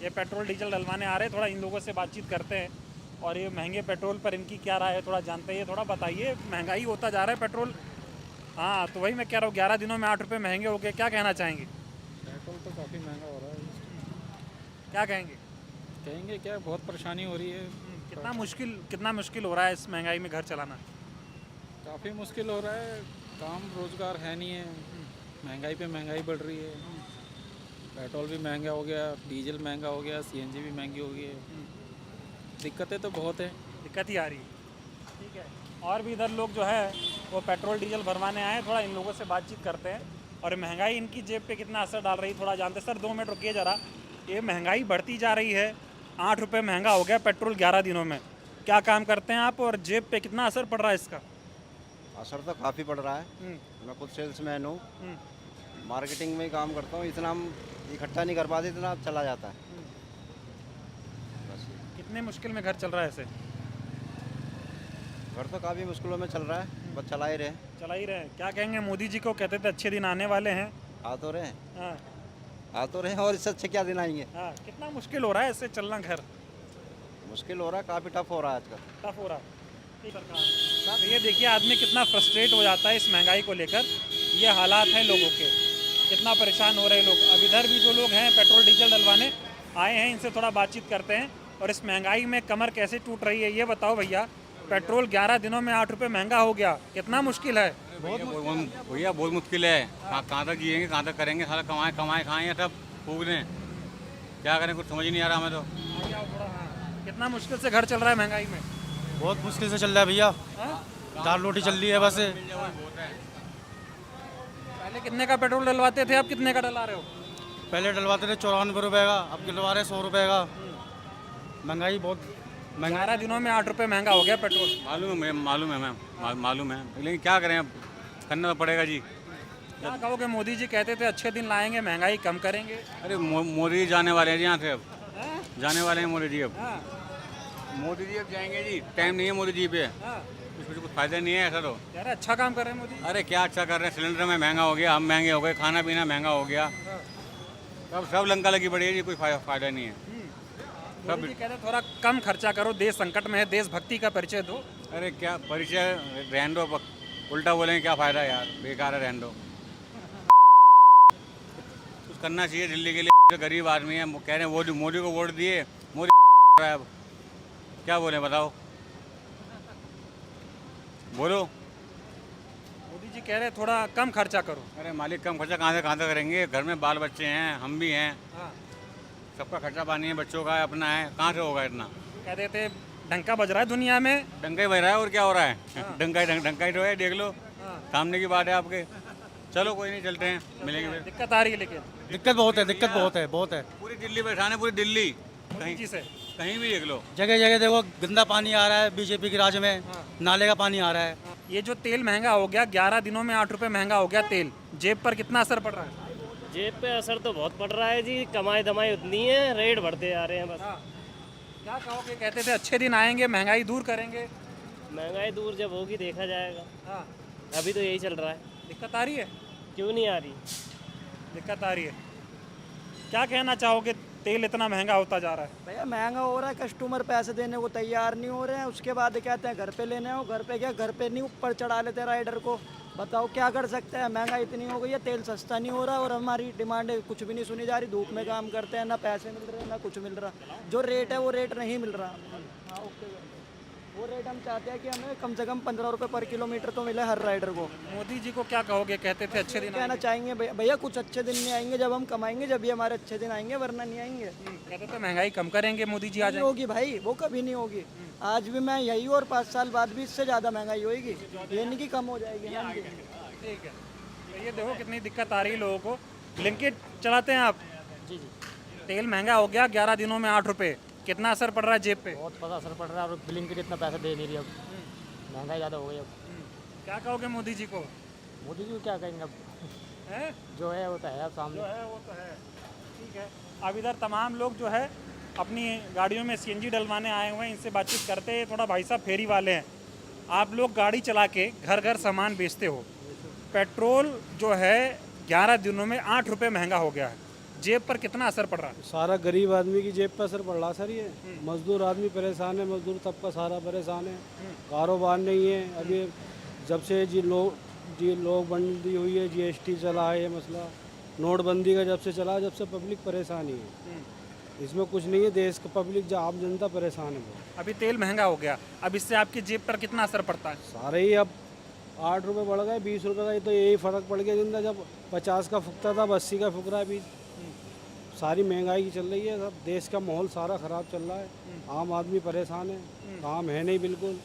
ये पेट्रोल डीजल डलवाने आ रहे हैं, थोड़ा इन लोगों से बातचीत करते हैं और ये महंगे पेट्रोल पर इनकी क्या राय है थोड़ा जानते हैं। थोड़ा बताइए, महंगाई होता जा रहा है पेट्रोल। हाँ तो वही मैं कह रहा हूँ, 11 दिनों में 8 रुपये महंगे हो गए, क्या कहना चाहेंगे? पेट्रोल तो काफ़ी महंगा हो रहा है। क्या कहेंगे? कहेंगे क्या, बहुत परेशानी हो रही है। कितना मुश्किल हो रहा है इस महंगाई में घर चलाना? काफ़ी मुश्किल हो रहा है, काम रोज़गार है नहीं है, महंगाई पे महंगाई बढ़ रही है। पेट्रोल भी महंगा हो गया, डीजल महंगा हो गया, सीएनजी भी महंगी हो गई है। दिक्कतें तो बहुत हैं। दिक्कत ही आ रही है। ठीक है, और भी इधर लोग जो है वो पेट्रोल डीजल भरवाने आए हैं, थोड़ा इन लोगों से बातचीत करते हैं और महंगाई इनकी जेब पे कितना असर डाल रही है थोड़ा जानते हैं। सर 2 मिनट रुकिए ज़रा, ये महंगाई बढ़ती जा रही है, 8 रुपये महंगा हो गया पेट्रोल 11 दिनों में, क्या काम करते हैं आप और जेब पे कितना असर पड़ रहा है इसका? असर तो काफ़ी पड़ रहा है। मैं खुद सेल्समैन हूँ, मार्केटिंग में ही काम करता हूँ, इतना हम इकट्ठा नहीं कर पाते, इतना चला जाता है। बस कितने मुश्किल में घर चल रहा है ऐसे? घर तो काफ़ी मुश्किलों में चल रहा है, बस चला ही रहे। क्या कहेंगे, मोदी जी को कहते थे अच्छे दिन आने वाले हैं, आ तो रहे हाँ आ तो रहे, और इससे अच्छे क्या दिन आएंगे? हाँ, कितना मुश्किल हो रहा है ऐसे चलना घर? मुश्किल हो रहा है, काफ़ी टफ हो रहा है आजकल। टफ हो रहा है। तो ये देखिए आदमी कितना फ्रस्ट्रेट हो जाता है इस महंगाई को लेकर, ये हालात हैं लोगों के, कितना परेशान हो रहे हैं लोग। अब इधर भी जो लोग हैं पेट्रोल डीजल डलवाने आए हैं, इनसे थोड़ा बातचीत करते हैं और इस महंगाई में कमर कैसे टूट रही है ये बताओ भैया। पेट्रोल 11 दिनों में 8 रुपये महंगा हो गया, कितना मुश्किल है? भैया बहुत मुश्किल है। कहाँ तक जिएंगे, कहाँ तक करेंगे, सारा कमाए खाएँ सब फूक दें, क्या करें, कुछ समझ ही नहीं आ रहा हमें तो। कितना मुश्किल से घर चल रहा है महंगाई में? बहुत मुश्किल से चल रहा है भैया, दाल रोटी चल रही है बस। पहले कितने का पेट्रोल डलवाते थे, अब कितने का डलवा रहे हो? पहले डलवाते थे 94 रुपये का, अब डलवा रहे 100 रुपये का। महंगाई बहुत 11 दिनों में 8 रुपये महंगा हो गया पेट्रोल। मालूम है मैम, मालूम है, लेकिन क्या करें, अब करना तो पड़ेगा जी। क्या कहोगे, मोदी जी कहते थे अच्छे दिन लाएंगे, महंगाई कम करेंगे। अरे मोदी जी जाने वाले हैं जी यहाँ से, अब जाने वाले हैं मोदी जी। अब मोदी जी अब जाएंगे जी, टाइम नहीं है मोदी जी पे, कुछ फायदा नहीं है ऐसा तो। यार अच्छा काम कर रहे हैं मोदी। अरे क्या अच्छा कर रहे हैं, सिलेंडर में महंगा हो गया, हम महंगे हो गए, खाना पीना महंगा हो गया, सब लंका लगी पड़ी है जी, कोई फायदा नहीं है। मोदी जी कहते थोड़ा कम खर्चा करो, देश संकट में है, देशभक्ति का परिचय दो। अरे क्या परिचय, रहने दो, उल्टा बोलेंगे क्या फायदा यार, बेकार है, रहने दो। कुछ करना चाहिए दिल्ली के लिए, गरीब आदमी है, कह रहे हैं मोदी को वोट दिए, मोदी अब क्या बोले बताओ, बोलो। मोदी जी कह रहे हैं थोड़ा कम खर्चा करो। अरे मालिक कम खर्चा कहाँ से करेंगे, घर में बाल बच्चे हैं, हम भी हैं, सबका खर्चा पानी है, बच्चों का है, अपना है, कहाँ से होगा इतना? कह देते डंका बज रहा है दुनिया में, डंका ही बज रहा है और क्या हो रहा है, डंका ही तो है, देख लो सामने की बात है आपके। चलो कोई नहीं, चलते हैं, मिलेंगे फिर। दिक्कत आ रही है लेकिन दिक्कत बहुत है, बहुत है। पूरी दिल्ली परेशान है, पूरी दिल्ली, कहीं भी देख लो, जगह जगह देखो गंदा पानी आ रहा है, बीजेपी के राज में नाले का पानी आ रहा है। ये जो तेल महंगा हो गया, 11 दिनों में 8 रुपये महंगा हो गया तेल, जेब पर कितना असर पड़ रहा है? जेब पे असर तो बहुत पड़ रहा है जी, कमाई दमाई उतनी है, रेट बढ़ते जा रहे हैं बस। क्या कहोगे, कहते थे अच्छे दिन आएंगे, महंगाई दूर करेंगे। महंगाई दूर जब होगी देखा जाएगा, अभी तो यही चल रहा है। दिक्कत आ रही है? क्यों नहीं आ रही, दिक्कत आ रही है। क्या कहना चाहोगे, तेल इतना महंगा होता जा रहा है? भैया महंगा हो रहा है, कस्टमर पैसे देने को तैयार नहीं हो रहे हैं, उसके बाद कहते हैं घर पे लेने हो, घर पे क्या, घर पे नहीं ऊपर चढ़ा लेते राइडर को। बताओ क्या कर सकते हैं, महंगाई इतनी हो गई है, तेल सस्ता नहीं हो रहा और हमारी डिमांड कुछ भी नहीं सुनी जा रही। धूप में काम करते हैं, ना पैसे मिल रहे हैं, ना कुछ मिल रहा, जो रेट है वो रेट नहीं मिल रहा। वो रेट हम चाहते हैं कि हमें कम से कम 15 रुपये पर किलोमीटर तो मिले हर राइडर को। मोदी जी को क्या कहोगे? कहते थे अच्छे दिन कहना चाहेंगे भैया कुछ अच्छे दिन नहीं आएंगे, जब हम कमाएंगे जब भी हमारे अच्छे दिन आएंगे, वरना नहीं आएंगे। कहते थे महंगाई कम करेंगे मोदी जी, आ नहीं होगी भाई, वो कभी नहीं होगी। आज भी मैं यही हूँ और 5 साल बाद भी इससे ज़्यादा महंगाई होगी, ये नहीं कि कम हो जाएगी। ठीक है, तो ये देखो कितनी दिक्कत आ रही है लोगों को। ब्लिंकिट चलाते हैं आप? जी जी। तेल महंगा हो गया, 11 दिनों में 8 रुपये, कितना असर पड़ रहा है जेब पे? बहुत ज़्यादा असर पड़ रहा है, और ब्लिंकिट इतना पैसा दे नहीं रही अब, महंगाई ज़्यादा हो गई अब। क्या कहोगे मोदी जी को? मोदी जी को क्या कहेंगे अब, है जो है वो तो है अब सामने। जो है वो तो है। ठीक है, अब इधर तमाम लोग जो है अपनी गाड़ियों में CNG डलवाने आए हुए हैं, इनसे बातचीत करते हैं। थोड़ा भाई साहब फेरी वाले हैं, आप लोग गाड़ी चला के घर घर सामान बेचते हो, पेट्रोल जो है 11 दिनों में 8 रुपये महंगा हो गया है, जेब पर कितना असर पड़ रहा है? सारा गरीब आदमी की जेब पर असर पड़ रहा सर। ये मजदूर आदमी परेशान है, मजदूर तबका सारा परेशान है, कारोबार नहीं है। अभी जब से जी नोटबंदी हुई है, GST चला है, ये मसला नोटबंदी का जब से चला, जब से पब्लिक परेशान ही है। इसमें कुछ नहीं है, देश का पब्लिक आम जनता परेशान है बहुत। अभी तेल महंगा हो गया, अब इससे आपकी जेब पर कितना असर पड़ता है? सारे ही अब 8 रुपये बढ़ गए, 20 रुपये का, तो यही फ़र्क पड़ गया। जिंदा जब 50 का फुकता था, अब 80 का फुक रहा है। अभी सारी महंगाई चल रही है, सब देश का माहौल सारा ख़राब चल रहा है, आम आदमी परेशान है, काम है नहीं बिल्कुल,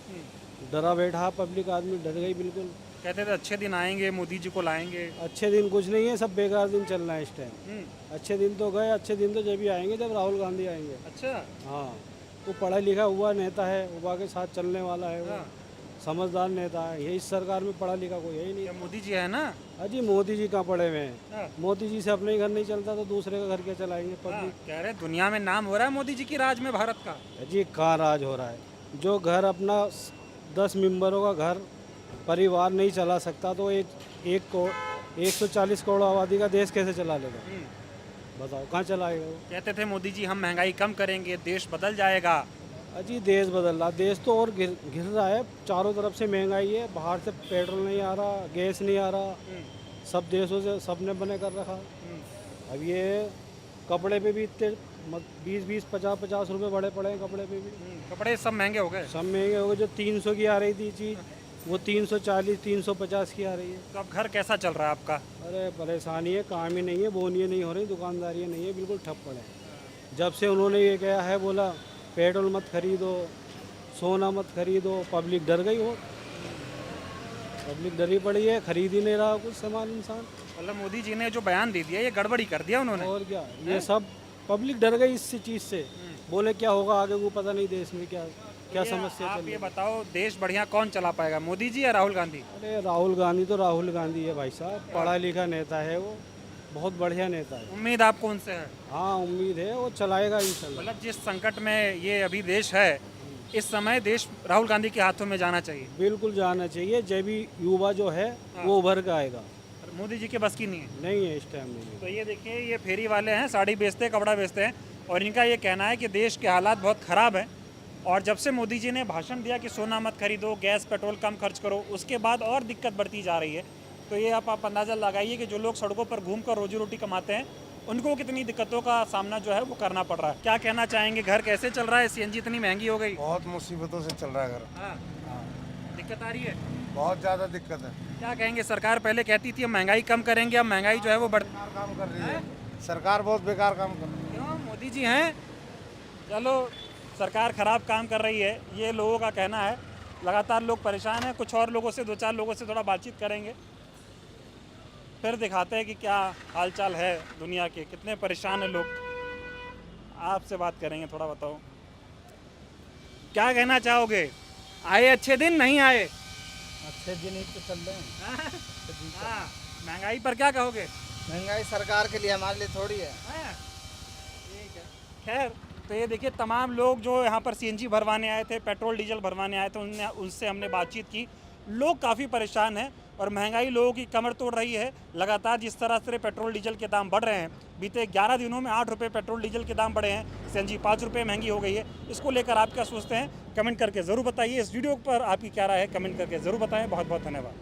डरा बैठा पब्लिक, आदमी डर गई बिल्कुल। कहते थे अच्छे दिन आएंगे, मोदी जी को लाएंगे। अच्छे दिन कुछ नहीं है, सब बेकार दिन चल रहा है इस टाइम। अच्छे दिन तो गए, अच्छे दिन तो जब भी आएंगे जब राहुल गांधी आएंगे। अच्छा, हाँ, वो पढ़ा लिखा हुआ नेता है, उबा के साथ चलने वाला है, वो समझदार नेता है। ये इस सरकार में पढ़ा लिखा कोई है ही नहीं। मोदी जी है ना? अजी मोदी जी कहाँ पढ़े हुए हैं? मोदी जी से अपने ही घर नहीं चलता तो दूसरे का घर क्या चलाएंगे पब्लिक? कह रहे दुनिया में नाम हो रहा है मोदी जी की राज में, भारत का। जी कहाँ राज हो रहा है? जो घर अपना 10 मेंबरों का घर परिवार नहीं चला सकता, तो 140 करोड़ आबादी का देश कैसे चला लेगा? बताओ कहाँ चलाएगा वो? कहते थे मोदी जी हम महंगाई कम करेंगे, देश बदल जाएगा। अजी देश बदल रहा, देश तो और घिर रहा है, चारों तरफ से महंगाई है, बाहर से पेट्रोल नहीं आ रहा, गैस नहीं आ रहा, सब देशों से सबने बने कर रखा। अब ये कपड़े पे भी इतने 20-20, 50-50 रुपये बड़े पड़े हैं कपड़े पे भी। कपड़े सब महंगे हो गए, सब महंगे हो गए। जो 300 की आ रही थी चीज़, वो 340, 350 की आ रही है। तो अब घर कैसा चल रहा है आपका? अरे परेशानी है, काम ही नहीं है, बोनियाँ नहीं हो रही, दुकानदारियाँ नहीं है, बिल्कुल ठप पड़े हैं। जब से उन्होंने ये कहा है, बोला पेट्रोल मत खरीदो, सोना मत खरीदो, पब्लिक डर गई हो, पब्लिक डरी पड़ी है, खरीद ही नहीं रहा कुछ सामान इंसान। मतलब मोदी जी ने जो बयान दे दिया, ये गड़बड़ी कर दिया उन्होंने। और क्या, ये सब पब्लिक डर गई इस चीज़ से। बोले क्या होगा आगे वो पता नहीं, देश में क्या समस्या आप चल ये बताओ, देश बढ़िया कौन चला पाएगा, मोदी जी या राहुल गांधी? अरे राहुल गांधी तो राहुल गांधी है भाई साहब, पढ़ा लिखा नेता है वो, बहुत बढ़िया नेता है। उम्मीद आपको उनसे है? हाँ उम्मीद है, वो चलाएगा इंशाल्लाह। मतलब जिस संकट में ये अभी देश है, इस समय देश राहुल गांधी के हाथों में जाना चाहिए। बिल्कुल जाना चाहिए, जब भी युवा जो है वो उभर के आएगा। मोदी जी के बस की नहीं है? नहीं है इस टाइम में। तो ये देखिए, ये फेरी वाले हैं, साड़ी बेचते हैं, कपड़ा बेचते हैं, और इनका ये कहना है कि देश के हालात बहुत ख़राब हैं। और जब से मोदी जी ने भाषण दिया कि सोना मत खरीदो, गैस पेट्रोल कम खर्च करो, उसके बाद और दिक्कत बढ़ती जा रही है। तो ये आप अंदाज़ा लगाइए कि जो लोग सड़कों पर घूमकर रोजी रोटी कमाते हैं, उनको कितनी दिक्कतों का सामना जो है वो करना पड़ रहा है। क्या कहना चाहेंगे, घर कैसे चल रहा है? CNG इतनी महंगी हो गई, बहुत मुसीबतों से चल रहा है घर। हाँ, दिक्कत आ रही है, बहुत ज़्यादा दिक्कत है। क्या कहेंगे? सरकार पहले कहती थी हम महंगाई कम करेंगे, अब महंगाई जो है वो काम कर रही है। सरकार बहुत बेकार काम कर रही है। क्यों? मोदी जी हैं, चलो सरकार खराब काम कर रही है, ये लोगों का कहना है। लगातार लोग परेशान हैं, कुछ और लोगों से, 2-4 लोगों से थोड़ा बातचीत करेंगे, फिर दिखाते हैं कि क्या हालचाल है दुनिया के, कितने परेशान हैं लोग। आपसे बात करेंगे, थोड़ा बताओ क्या कहना चाहोगे? आए अच्छे दिन, नहीं आए अच्छे दिन ही तो चल रहे हैं। हाँ, महंगाई पर क्या कहोगे? महंगाई सरकार के लिए, हमारे लिए थोड़ी है। ठीक है, खैर तो ये देखिए, तमाम लोग जो यहाँ पर CNG भरवाने आए थे, पेट्रोल डीजल भरवाने आए थे, उनसे हमने बातचीत की। लोग काफ़ी परेशान हैं और महंगाई लोगों की कमर तोड़ रही है। लगातार जिस तरह से पेट्रोल डीजल के दाम बढ़ रहे हैं, बीते 11 दिनों में 8 रुपये पेट्रोल डीजल के दाम बढ़े हैं, CNG 5 रुपये महंगी हो गई है। इसको लेकर आप क्या सोचते हैं, कमेंट करके ज़रूर बताइए। इस वीडियो पर आपकी क्या राय है, कमेंट करके ज़रूर बताएं। बहुत बहुत धन्यवाद।